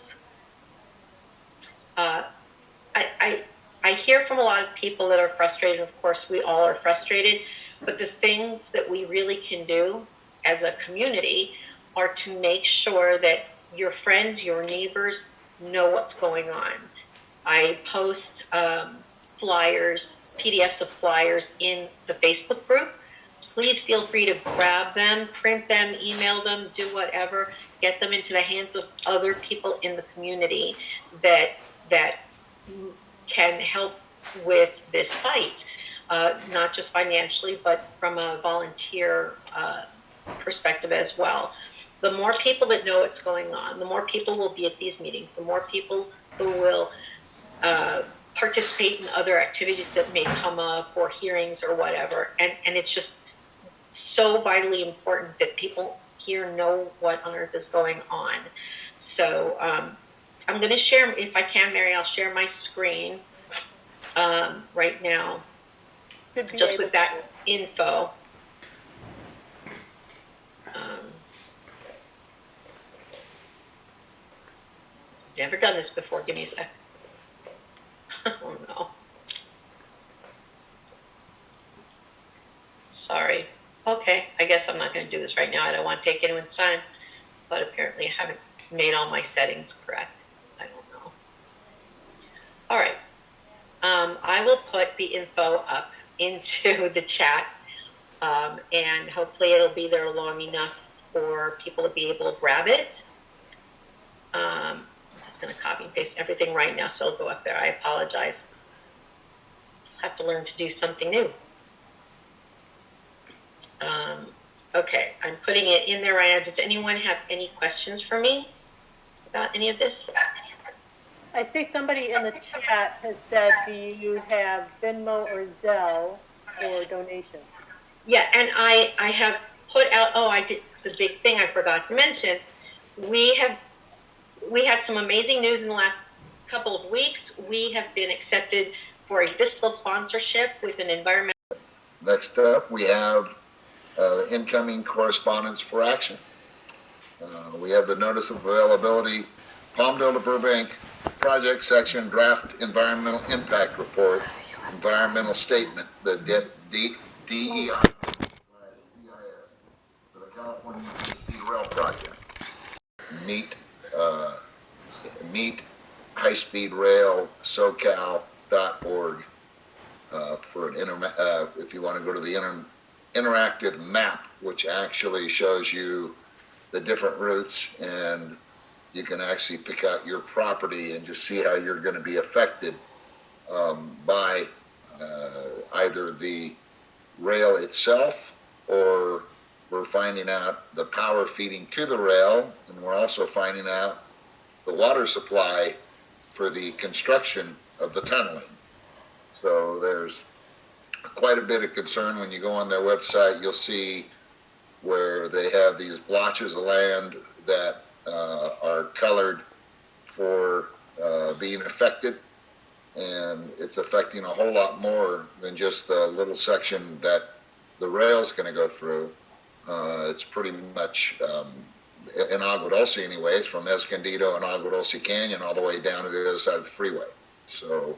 I hear from a lot of people that are frustrated. Of course, we all are frustrated. But the things that we really can do as a community are to make sure that your friends, your neighbors know what's going on. I post flyers, PDFs of flyers in the Facebook group. Please feel free to grab them, print them, email them, do whatever, get them into the hands of other people in the community that can help with this site, not just financially, but from a volunteer perspective as well. The more people that know what's going on, the more people will be at these meetings, the more people who will participate in other activities that may come up or hearings or whatever. And it's just so vitally important that people here know what on earth is going on. So I'm going to share, if I can, Mary, I'll share my screen right now, just with that info. Never done this before. Give me a sec. Oh no. Sorry. Okay, I guess I'm not going to do this right now. I don't want to take anyone's time, but apparently I haven't made all my settings correct. I don't know. All right. I will put the info up into the chat, and hopefully it'll be there long enough for people to be able to grab it. I'm just going to copy and paste everything right now, so it'll go up there. I apologize. I have to learn to do something new. Okay, I'm putting it in there right now. Does anyone have any questions for me about any of this? I see somebody in the chat has said, do you have Venmo or Zelle for donations? Yeah, and I have put out, I did the big thing I forgot to mention. We had some amazing news in the last couple of weeks. We have been accepted for a fiscal sponsorship with an environmental. Next up, we have incoming correspondence for action. We have the notice of availability, Palmdale to Burbank project section draft environmental impact report, environmental statement, the DEI for the California Speed Rail project. Meet high-speed rail SoCal.org for an if you want to go to the interactive map, which actually shows you the different routes, and you can actually pick out your property and just see how you're going to be affected by either the rail itself, or we're finding out the power feeding to the rail, and we're also finding out the water supply for the construction of the tunneling. So there's quite a bit of concern. When you go on their website, you'll see where they have these blotches of land that are colored for being affected, and it's affecting a whole lot more than just the little section that the rail is going to go through. It's pretty much in Agua Dulce anyways, from Escondido and Agua Dulce Canyon all the way down to the other side of the freeway. So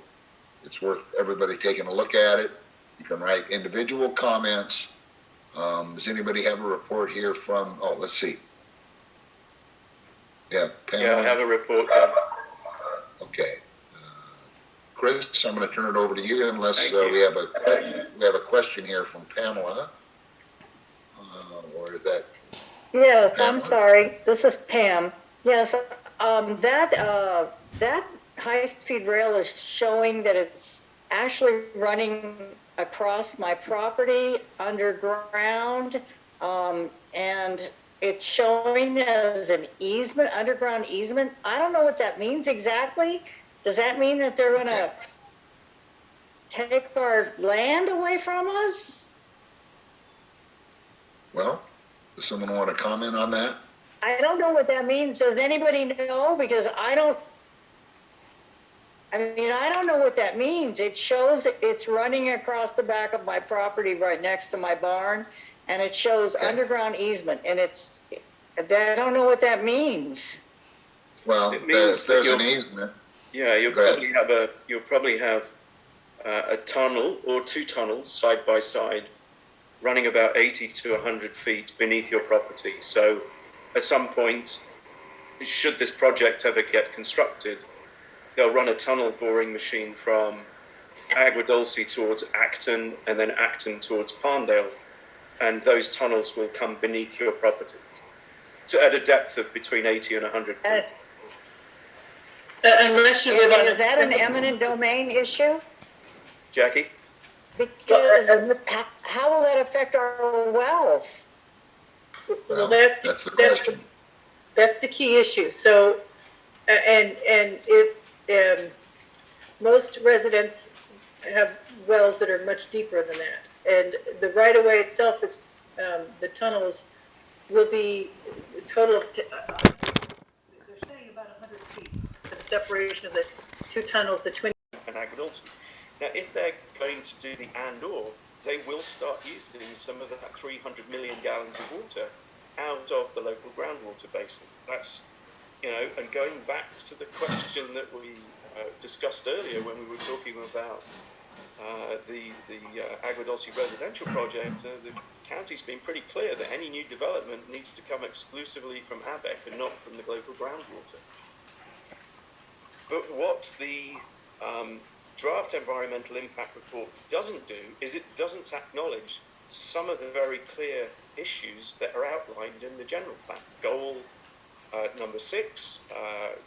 it's worth everybody taking a look at it. You can write individual comments. Does anybody have a report here from, let's see. Yeah, Pamela. Yeah, I have a report. Okay. Chris, I'm going to turn it over to you unless we have a question here from Pamela. Or is that? Yes, Pamela? I'm sorry. This is Pam. Yes, that high-speed rail is showing that it's actually running across my property underground, and it's showing as an easement, underground easement. I don't know what that means exactly. Does that mean that they're going to take our land away from us? Well, does someone want to comment on that? I don't know what that means. Does anybody know? Because I don't know what that means. It shows it's running across the back of my property right next to my barn, and it shows underground easement, and I don't know what that means. Well, there's an easement. Yeah, you'll probably have a tunnel or two tunnels side by side running about 80 to 100 feet beneath your property. So at some point, should this project ever get constructed, they'll run a tunnel boring machine from Agua Dulce towards Acton and then Acton towards Palmdale, and those tunnels will come beneath your property. So at a depth of between 80 and 100 feet. Unless you live on. Is that an eminent domain issue? Jackie? Because how will that affect our wells? Well, that's the question. That's the key issue. So, and if most residents have wells that are much deeper than that, and the right of way itself is the tunnels will be a total of they're saying about 100 feet, the separation of the two tunnels, the twin. And Agriculture. Now, if they're going to do the and/or, they will start using some of that 300 million gallons of water out of the local groundwater basin. That's, and going back to the question that we discussed earlier when we were talking about the Agua Dulce residential project, the county's been pretty clear that any new development needs to come exclusively from ABEC and not from the local groundwater. But what the draft environmental impact report doesn't do is it doesn't acknowledge some of the very clear issues that are outlined in the general plan. Goal number 6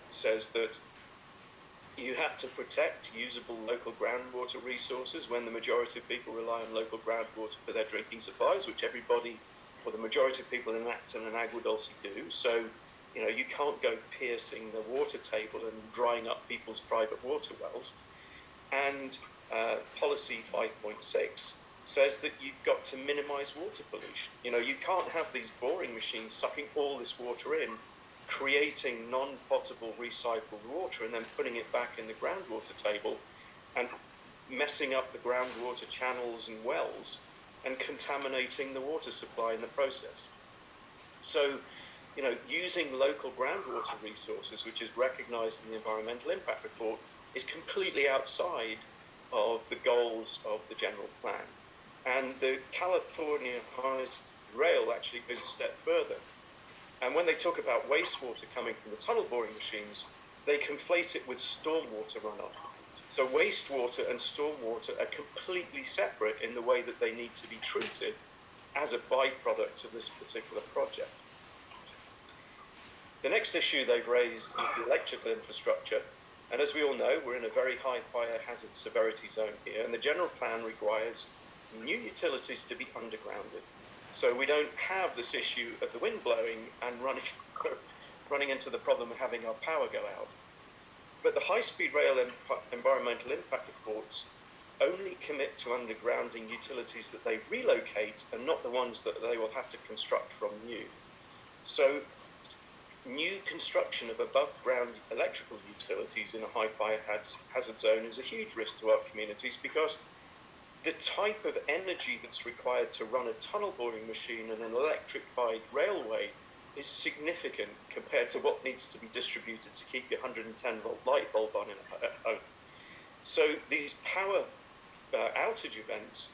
says that you have to protect usable local groundwater resources when the majority of people rely on local groundwater for their drinking supplies, which everybody, or the majority of people in Acton and Agua Dulce do. So, you can't go piercing the water table and drying up people's private water wells. And policy 5.6 says that you've got to minimize water pollution. You can't have these boring machines sucking all this water in, creating non-potable recycled water and then putting it back in the groundwater table and messing up the groundwater channels and wells and contaminating the water supply in the process. So, using local groundwater resources, which is recognized in the environmental impact report, is completely outside of the goals of the general plan. And the California Highest Rail actually goes a step further. And when they talk about wastewater coming from the tunnel boring machines, they conflate it with stormwater runoff. So wastewater and stormwater are completely separate in the way that they need to be treated as a byproduct of this particular project. The next issue they've raised is the electrical infrastructure. And as we all know, we're in a very high fire hazard severity zone here, and the general plan requires new utilities to be undergrounded. So we don't have this issue of the wind blowing and running into the problem of having our power go out. But the high-speed rail environmental impact reports only commit to undergrounding utilities that they relocate and not the ones that they will have to construct from new. So new construction of above-ground electrical utilities in a high fire hazard zone is a huge risk to our communities because the type of energy that's required to run a tunnel boring machine and an electrified railway is significant compared to what needs to be distributed to keep your 110-volt light bulb on in a home. So these power outage events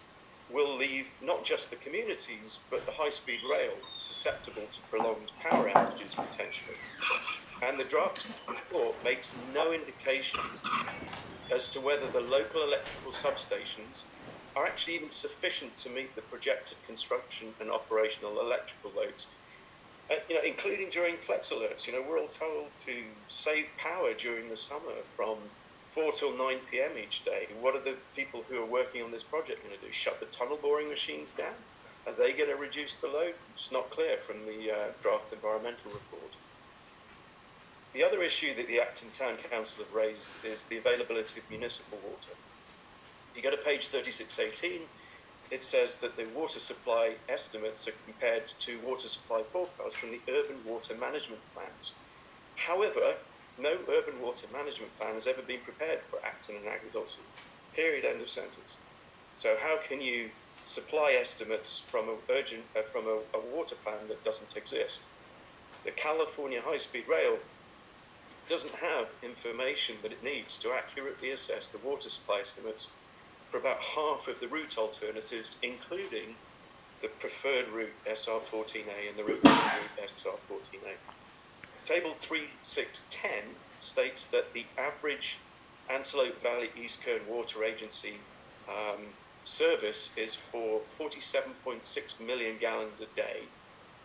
will leave not just the communities, but the high-speed rail susceptible to prolonged power outages potentially. And the draft report makes no indication as to whether the local electrical substations are actually even sufficient to meet the projected construction and operational electrical loads. Including during flex alerts, we're all told to save power during the summer from 4 till 9 p.m. each day. What are the people who are working on this project going to do? Shut the tunnel boring machines down? Are they going to reduce the load? It's not clear from the draft environmental report. The other issue that the Acton Town Council have raised is the availability of municipal water. You go to page 3618, it says that the water supply estimates are compared to water supply forecasts from the urban water management plans. However, no urban water management plan has ever been prepared for Acton and Agua Dulce. Period, end of sentence. So how can you supply estimates from a water plan that doesn't exist? The California high-speed rail doesn't have information that it needs to accurately assess the water supply estimates for about half of the route alternatives, including the preferred route SR14A and the route SR14A. Table 3610 states that the average Antelope Valley East Kern Water Agency service is for 47.6 million gallons a day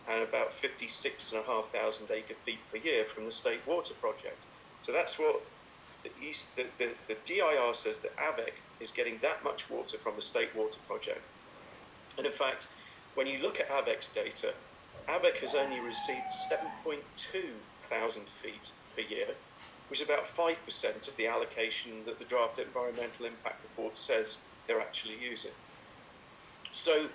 and about 56,500 acre-feet per year from the State Water Project. So that's what the DIR says that ABEC is getting that much water from the state water project. And in fact, when you look at AVEC's data, AVEC has only received 7.2 thousand feet per year, which is about 5% of the allocation that the draft environmental impact report says they're actually using. So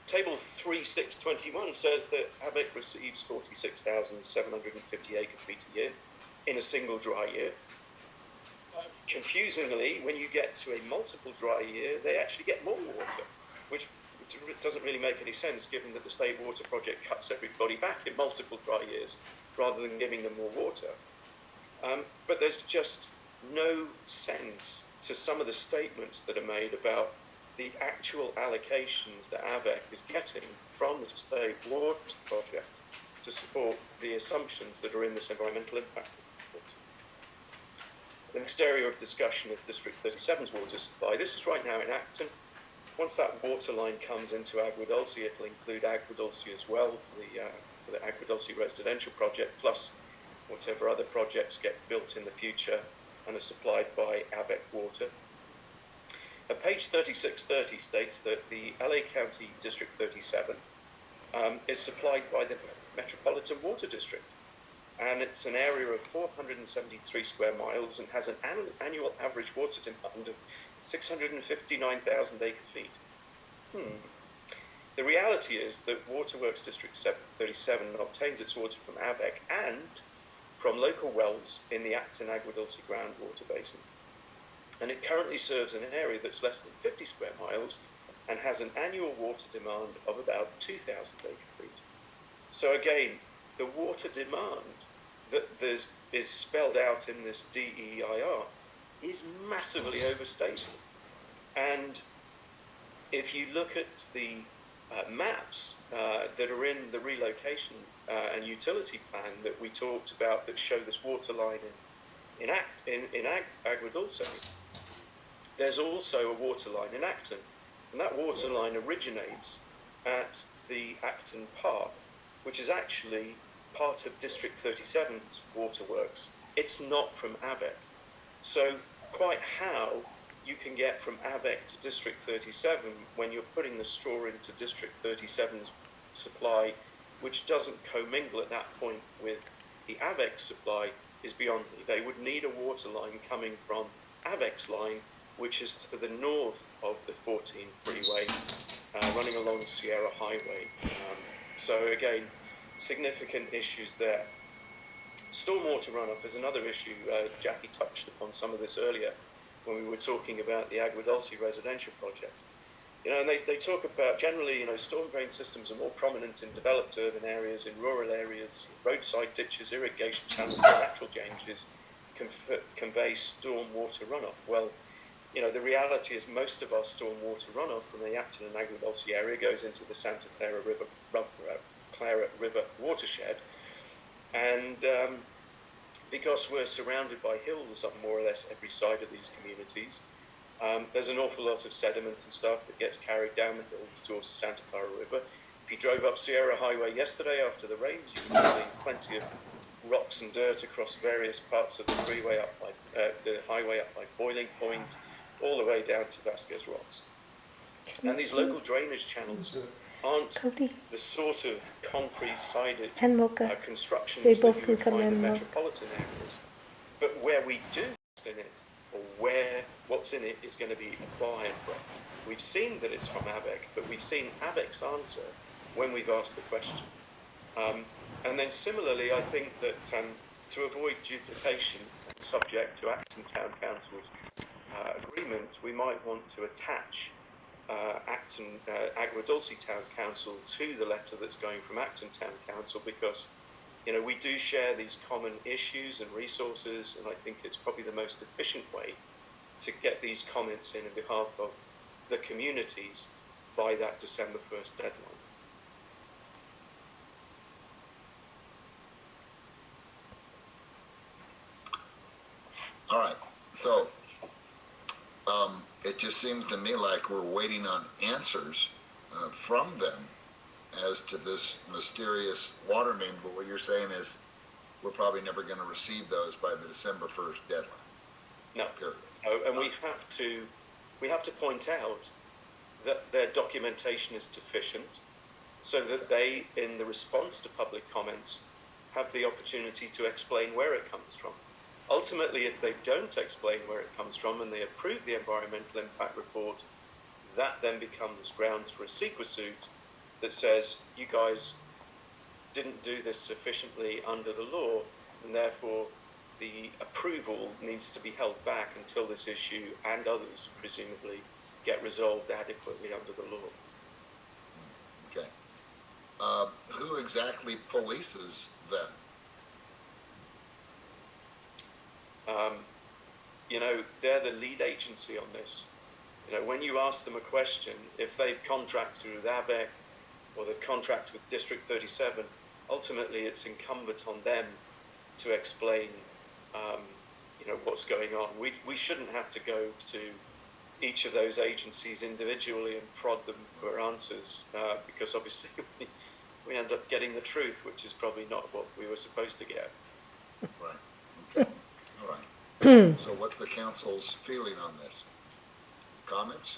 table 3621 says that AVEC receives 46,750 acre feet a year in a single dry year. Confusingly, when you get to a multiple dry year, they actually get more water, which doesn't really make any sense given that the state water project cuts everybody back in multiple dry years rather than giving them more water. But there's just no sense to some of the statements that are made about the actual allocations that AVEC is getting from the state water project to support the assumptions that are in this environmental impact report. The next area of discussion is District 37's water supply. This is right now in Acton. Once that water line comes into Agua Dulce, it'll include Agua Dulce as well for the Agua Dulce residential project, plus whatever other projects get built in the future and are supplied by AVEC water. Page 3630 states that the LA County District 37 is supplied by the Metropolitan Water District, and it's an area of 473 square miles and has an annual average water demand of 659,000 acre feet. The reality is that Waterworks District 37 obtains its water from AVEC and from local wells in the Acton Agua Dulce groundwater basin. And it currently serves an area that's less than 50 square miles and has an annual water demand of about 2,000 acre feet. So again, the water demand that is spelled out in this DEIR is massively overstated. And if you look at the maps that are in the relocation and utility plan that we talked about that show this water line in Agua Dulce, there's also a water line in Acton, and that water line originates at the Acton Park, which is actually part of District 37's waterworks. It's not from AVEC. So quite how you can get from AVEC to District 37 when you're putting the straw into District 37's supply, which doesn't commingle at that point with the AVEC supply, is beyond me. They would need a water line coming from AVEC's line, which is to the north of the 14 freeway, running along Sierra Highway. So again, significant issues there. Stormwater runoff is another issue. Jackie touched upon some of this earlier when we were talking about the Agua Dulce residential project. You know, and they talk about generally, you know, storm drain systems are more prominent in developed urban areas, in rural areas. Roadside ditches, irrigation channels, and natural changes convey stormwater runoff. Well, you know, the reality is most of our stormwater runoff from the Acton and Agua Dulce area goes into the Santa Clara River watershed. And because we're surrounded by hills on more or less every side of these communities, there's an awful lot of sediment and stuff that gets carried down the hills towards the Santa Clara River. If you drove up Sierra Highway yesterday after the rains, you would see plenty of rocks and dirt across various parts of the freeway up by the highway up by Boiling Point, all the way down to Vasquez Rocks. And these local drainage channels aren't the sort of concrete-sided constructions that you would find in metropolitan areas. But where we do in it, or where what's in it is going to be acquired from. We've seen that it's from AVEC, but we've seen AVEC's answer when we've asked the question. And then similarly, I think that to avoid duplication, subject to Acton Town Council's agreement, we might want to attach Acton Agua Dulce Town Council to the letter that's going from Acton Town Council, because you know we do share these common issues and resources, and I think it's probably the most efficient way to get these comments in behalf of the communities by that December 1st deadline. All right, so it just seems to me like we're waiting on answers from them as to this mysterious water main, but what you're saying is we're probably never going to receive those by the December 1st deadline. No. Period. No, and we have to we have to point out that their documentation is deficient so that they, in the response to public comments, have the opportunity to explain where it comes from. Ultimately, if they don't explain where it comes from and they approve the environmental impact report, that then becomes grounds for a CEQA suit that says you guys didn't do this sufficiently under the law, and therefore the approval needs to be held back until this issue and others presumably get resolved adequately under the law. Okay. Who exactly polices them? You know, they're the lead agency on this. You know, when you ask them a question, if they've contracted with ABEC or they've contracted with District 37, ultimately it's incumbent on them to explain, you know, what's going on. We shouldn't have to go to each of those agencies individually and prod them for answers, because obviously we end up getting the truth, which is probably not what we were supposed to get. Right. Okay. All right. So what's the council's feeling on this? Comments?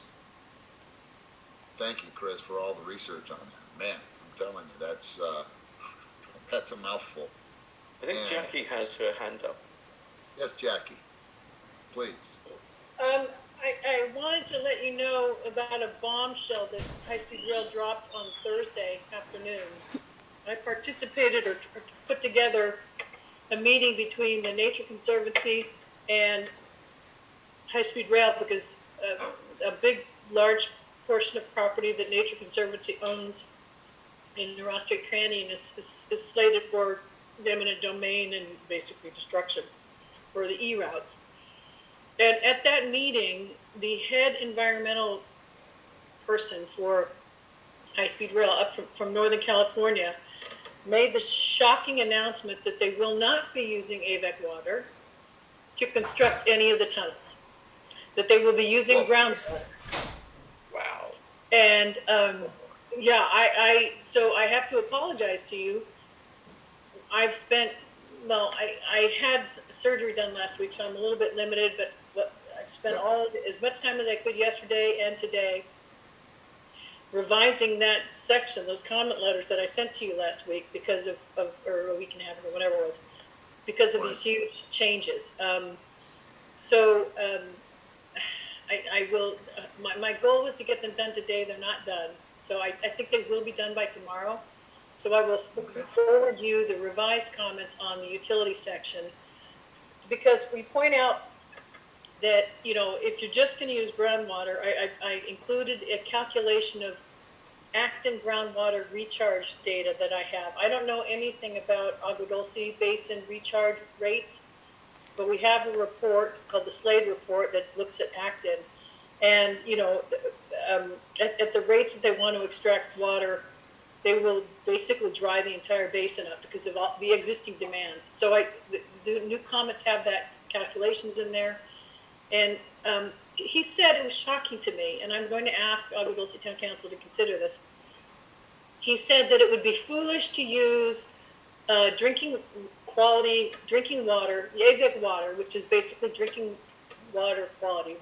Thank you, Chris, for all the research on that. Man, I'm telling you, that's a mouthful. I think Jackie has her hand up. Yes, Jackie, please. I wanted to let you know about a bombshell that High Speed Rail dropped on Thursday afternoon. I participated or put together a meeting between the Nature Conservancy and High Speed Rail because a large portion of property that Nature Conservancy owns in the Ross Strait Canyon is slated for eminent domain and basically destruction for the E-routes. And at that meeting, the head environmental person for High Speed Rail up from Northern California made the shocking announcement that they will not be using AVEC water to construct any of the tunnels, that they will be using groundwater. Wow. And so I have to apologize to you. I had surgery done last week, so I'm a little bit limited, but I spent as much time as I could yesterday and today revising that section, those comment letters that I sent to you last week or a week and a half ago, whatever it was, because of these huge changes. I will, my goal was to get them done today. They're not done. So I think they will be done by tomorrow. So I will forward you the revised comments on the utility section, because we point out that, you know, if you're just going to use groundwater, I included a calculation of Acton groundwater recharge data that I have. I don't know anything about Agua Dulce Basin recharge rates, but we have a report, it's called the Slade report, that looks at Acton. And, you know, at the rates that they want to extract water, they will basically dry the entire basin up because of all the existing demands. So the new comments have that calculations in there. And he said, it was shocking to me, and I'm going to ask Agua Dulce Town Council to consider this. He said that it would be foolish to use drinking water, AVEC water, which is basically drinking water quality,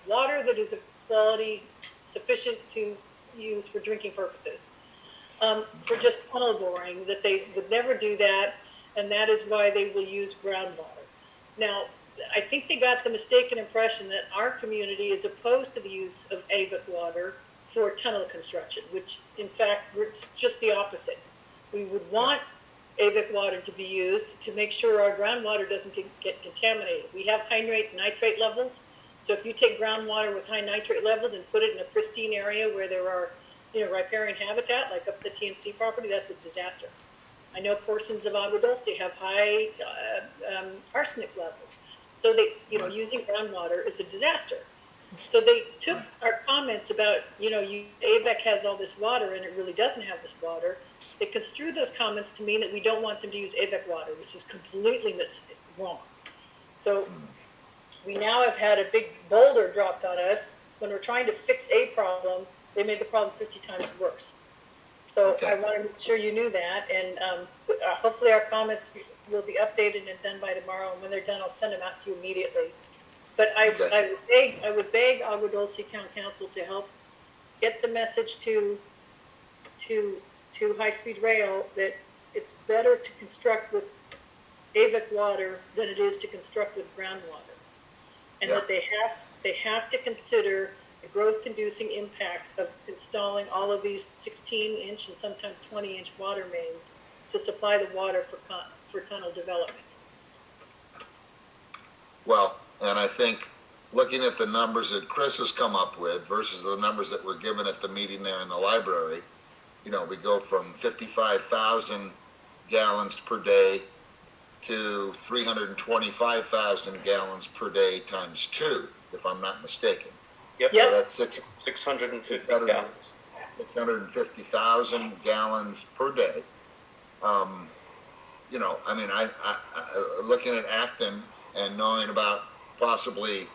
water that is of quality sufficient to use for drinking purposes, for just tunnel boring, that they would never do that, and that is why they will use groundwater. Now, I think they got the mistaken impression that our community is opposed to the use of AVEC water for tunnel construction, which in fact, it's just the opposite. We would want AVEC water to be used to make sure our groundwater doesn't get contaminated. We have high nitrate levels, so if you take groundwater with high nitrate levels and put it in a pristine area where there are, you know, riparian habitat, like up the TNC property, that's a disaster. I know portions of Agua Dulce have high arsenic levels. So using groundwater is a disaster. So they took our comments about, you know, AVEC has all this water and it really doesn't have this water. They construed those comments to mean that we don't want them to use AVEC water, which is completely wrong. So we now have had a big boulder dropped on us. When we're trying to fix a problem, they made the problem 50 times worse. So I want to make sure you knew that, and hopefully our comments will be updated and done by tomorrow, and when they're done, I'll send them out to you immediately. But I would beg Agua Dulce Town Council to help get the message to high-speed rail that it's better to construct with AVIC water than it is to construct with groundwater. And that they have to consider the growth-inducing impacts of installing all of these 16-inch and sometimes 20-inch water mains to supply the water for tunnel development. Well, and I think looking at the numbers that Chris has come up with versus the numbers that were given at the meeting there in the library, you know, we go from 55,000 gallons per day to 325,000 gallons per day times 2, if I'm not mistaken. Yep. So that's 650 gallons. 650,000 gallons per day. You know, I mean, I looking at Acton and knowing about possibly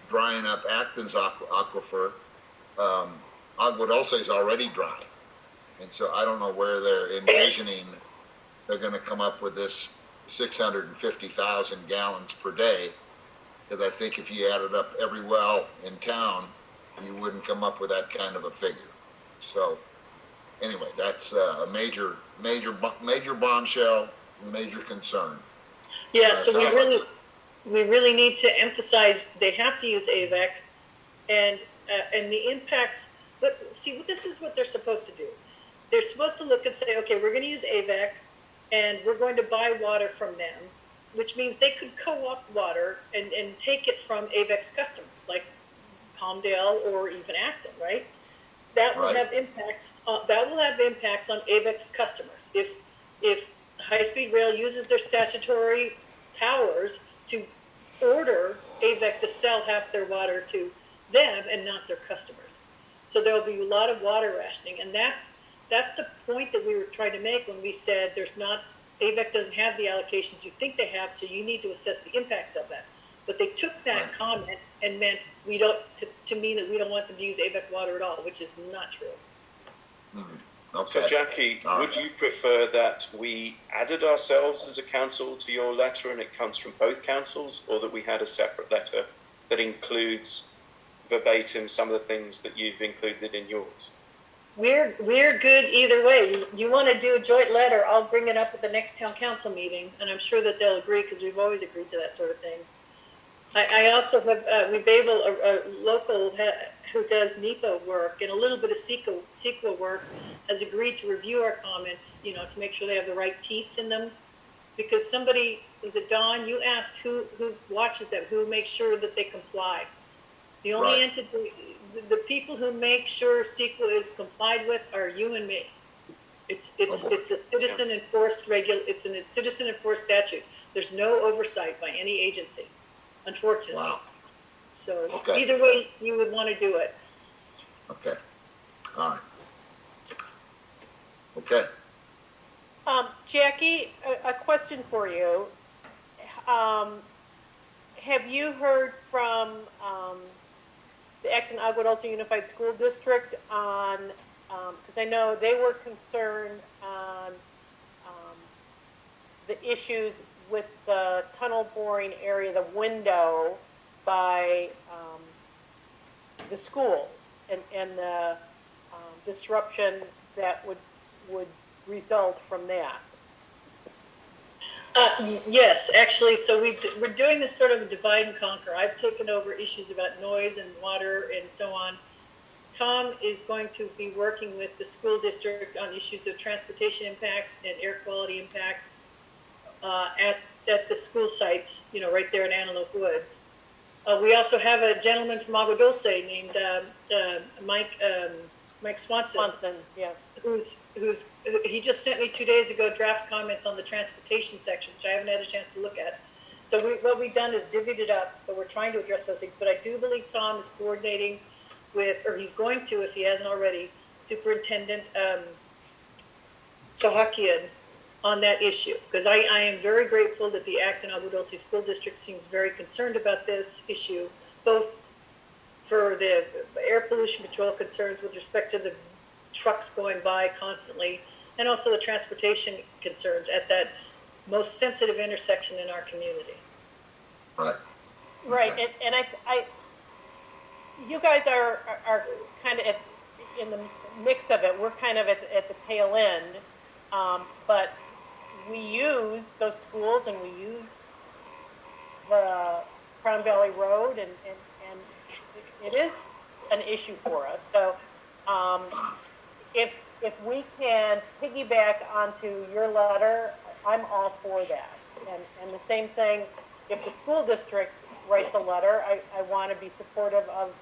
drying up Acton's aquifer, Agua Dulce is already dry. And so I don't know where they're envisioning they're going to come up with this 650,000 gallons per day, because I think if you added up every well in town, you wouldn't come up with that kind of a figure. So anyway, that's a major bombshell, major concern. Yeah, so we really need to emphasize they have to use AVEC, and the impacts. But see, this is what they're supposed to do. They're supposed to look and say, okay, we're going to use AVEC, and we're going to buy water from them, which means they could co-opt water and take it from AVEC's customers, like Palmdale or even Acton, right? That will have impacts. That will have impacts on AVEC's customers. If high-speed rail uses their statutory powers to order AVEC to sell half their water to them and not their customers. So there will be a lot of water rationing, and that's the point that we were trying to make when we said AVEC doesn't have the allocations you think they have, so you need to assess the impacts of that. But they took that comment and meant to mean that we don't want them to use AVEC water at all, which is not true. Okay. So Jackie, would you prefer that we added ourselves as a council to your letter and it comes from both councils, or that we had a separate letter that includes verbatim some of the things that you've included in yours? We're good either way. You want to do a joint letter, I'll bring it up at the next town council meeting, and I'm sure that they'll agree because we've always agreed to that sort of thing. I also have, a local who does NEPA work and a little bit of CEQA work has agreed to review our comments, you know, to make sure they have the right teeth in them. Because somebody, was it Dawn, you asked who watches them, who makes sure that they comply. The only entity, the people who make sure CEQA is complied with are you and me. It's a citizen enforced it's a citizen enforced statute. There's no oversight by any agency, unfortunately. Wow. So either way you would want to do it. Okay. All right. Okay. Jackie, a question for you. Have you heard from the Acton Agua Dulce Unified School District on, because I know they were concerned on the issues with the tunnel boring area, the window by the schools and the disruption that would result from that? Yes, actually, so we're doing this sort of a divide and conquer. I've taken over issues about noise and water and so on. Tom is going to be working with the school district on issues of transportation impacts and air quality impacts at the school sites, you know, right there in Antelope Woods. We also have a gentleman from Agua Dulce named Mike Swanson, yeah. He just sent me 2 days ago draft comments on the transportation section, which I haven't had a chance to look at. So what we've done is divvied it up. So we're trying to address those things. But I do believe Tom is coordinating with, or he's going to, if he hasn't already, Superintendent Chahakian on that issue. Because I am very grateful that the Acton Agua Dulce School District seems very concerned about this issue, both for the air pollution control concerns with respect to the trucks going by constantly, and also the transportation concerns at that most sensitive intersection in our community. Right. Right, and you guys are kind of in the mix of it. We're kind of at the tail end, but we use those schools and we use the Crown Valley Road, and it is an issue for us. So if we can piggyback onto your letter, I'm all for that. And the same thing, if the school district writes a letter, I want to be supportive of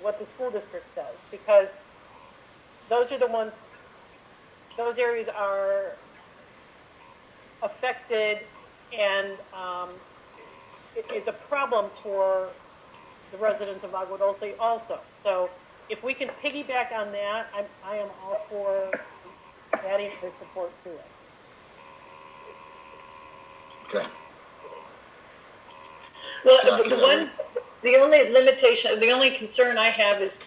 what the school district says, because those are the ones, those areas are affected, and it is a problem for the residents of Agua Dulce also. So if we can piggyback on that, I am all for adding their support to it. Okay. Well, the only limitation, the only concern I have is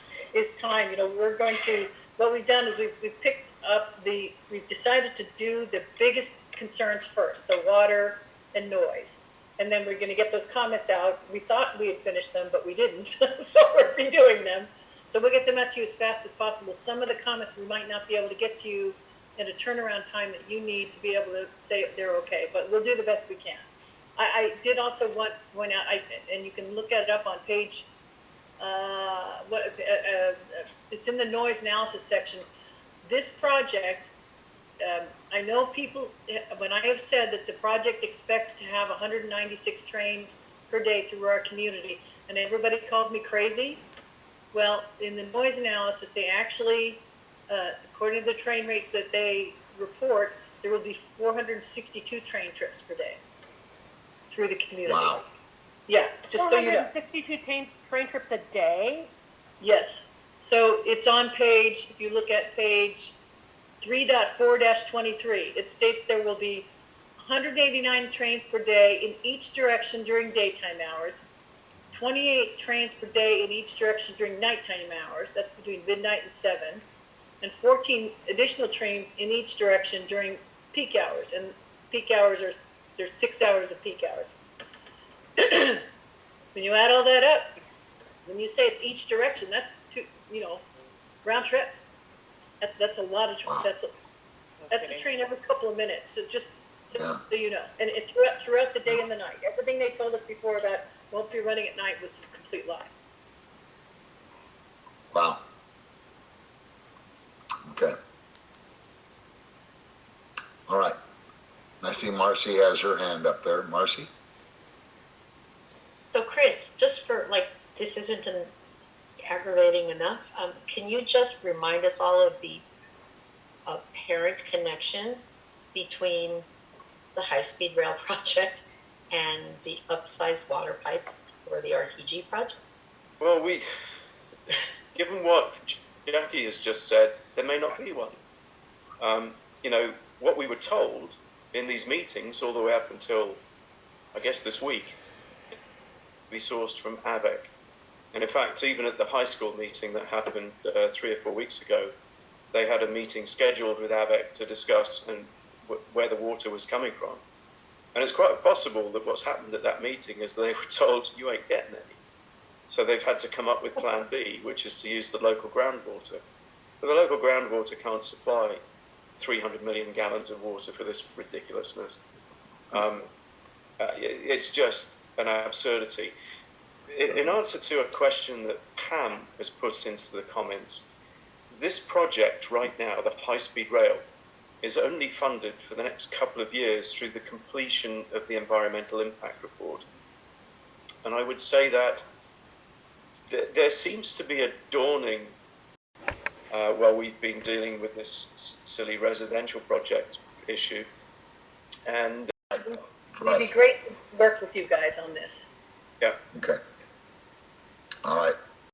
time. You know, we're going to, what we've done is we've picked up we've decided to do the biggest concerns first, so water and noise. And then we're going to get those comments out. We thought we had finished them, but we didn't. So we're redoing them. So we'll get them out to you as fast as possible. Some of the comments we might not be able to get to you in a turnaround time that you need to be able to say they're okay, but we'll do the best we can. I did also want to point out, and you can look at it up on page, it's in the noise analysis section. This project, I know people, when I have said that the project expects to have 196 trains per day through our community, and everybody calls me crazy. Well, in the noise analysis, they actually, according to the train rates that they report, there will be 462 train trips per day through the community. Wow. Yeah, just so you know. 462 train trips a day? Yes. So it's on page, if you look at page 3.4-23, it states there will be 189 trains per day in each direction during daytime hours, 28 trains per day in each direction during nighttime hours, that's between midnight and 7, and 14 additional trains in each direction during peak hours. And peak hours there's 6 hours of peak hours. When you add all that up, when you say it's each direction, that's round trip. That's a lot of that's a train every couple of minutes. So just so you know, and it throughout the day and the night. Everything they told us before about won't be running at night was a complete lie. Wow. Okay. All right. I see Marcy has her hand up there. Marcy? So Chris, just for this isn't aggravating enough, can you just remind us all of the apparent connection between the high-speed rail project and the upsized water pipe for the RTG project? Well, given what Jackie has just said, there may not be one. What we were told in these meetings all the way up until, I guess, this week, we sourced from AVEC. And in fact, even at the high school meeting that happened 3 or 4 weeks ago, they had a meeting scheduled with AVEC to discuss where the water was coming from. And it's quite possible that what's happened at that meeting is they were told, you ain't getting any. So they've had to come up with plan B, which is to use the local groundwater. But the local groundwater can't supply 300 million gallons of water for this ridiculousness. It's just an absurdity. In answer to a question that Pam has put into the comments, this project right now, the high-speed rail, is only funded for the next couple of years through the completion of the environmental impact report. And I would say that there seems to be a dawning, while we've been dealing with this silly residential project issue. And it'd be great to work with you guys on this. Yeah. Okay.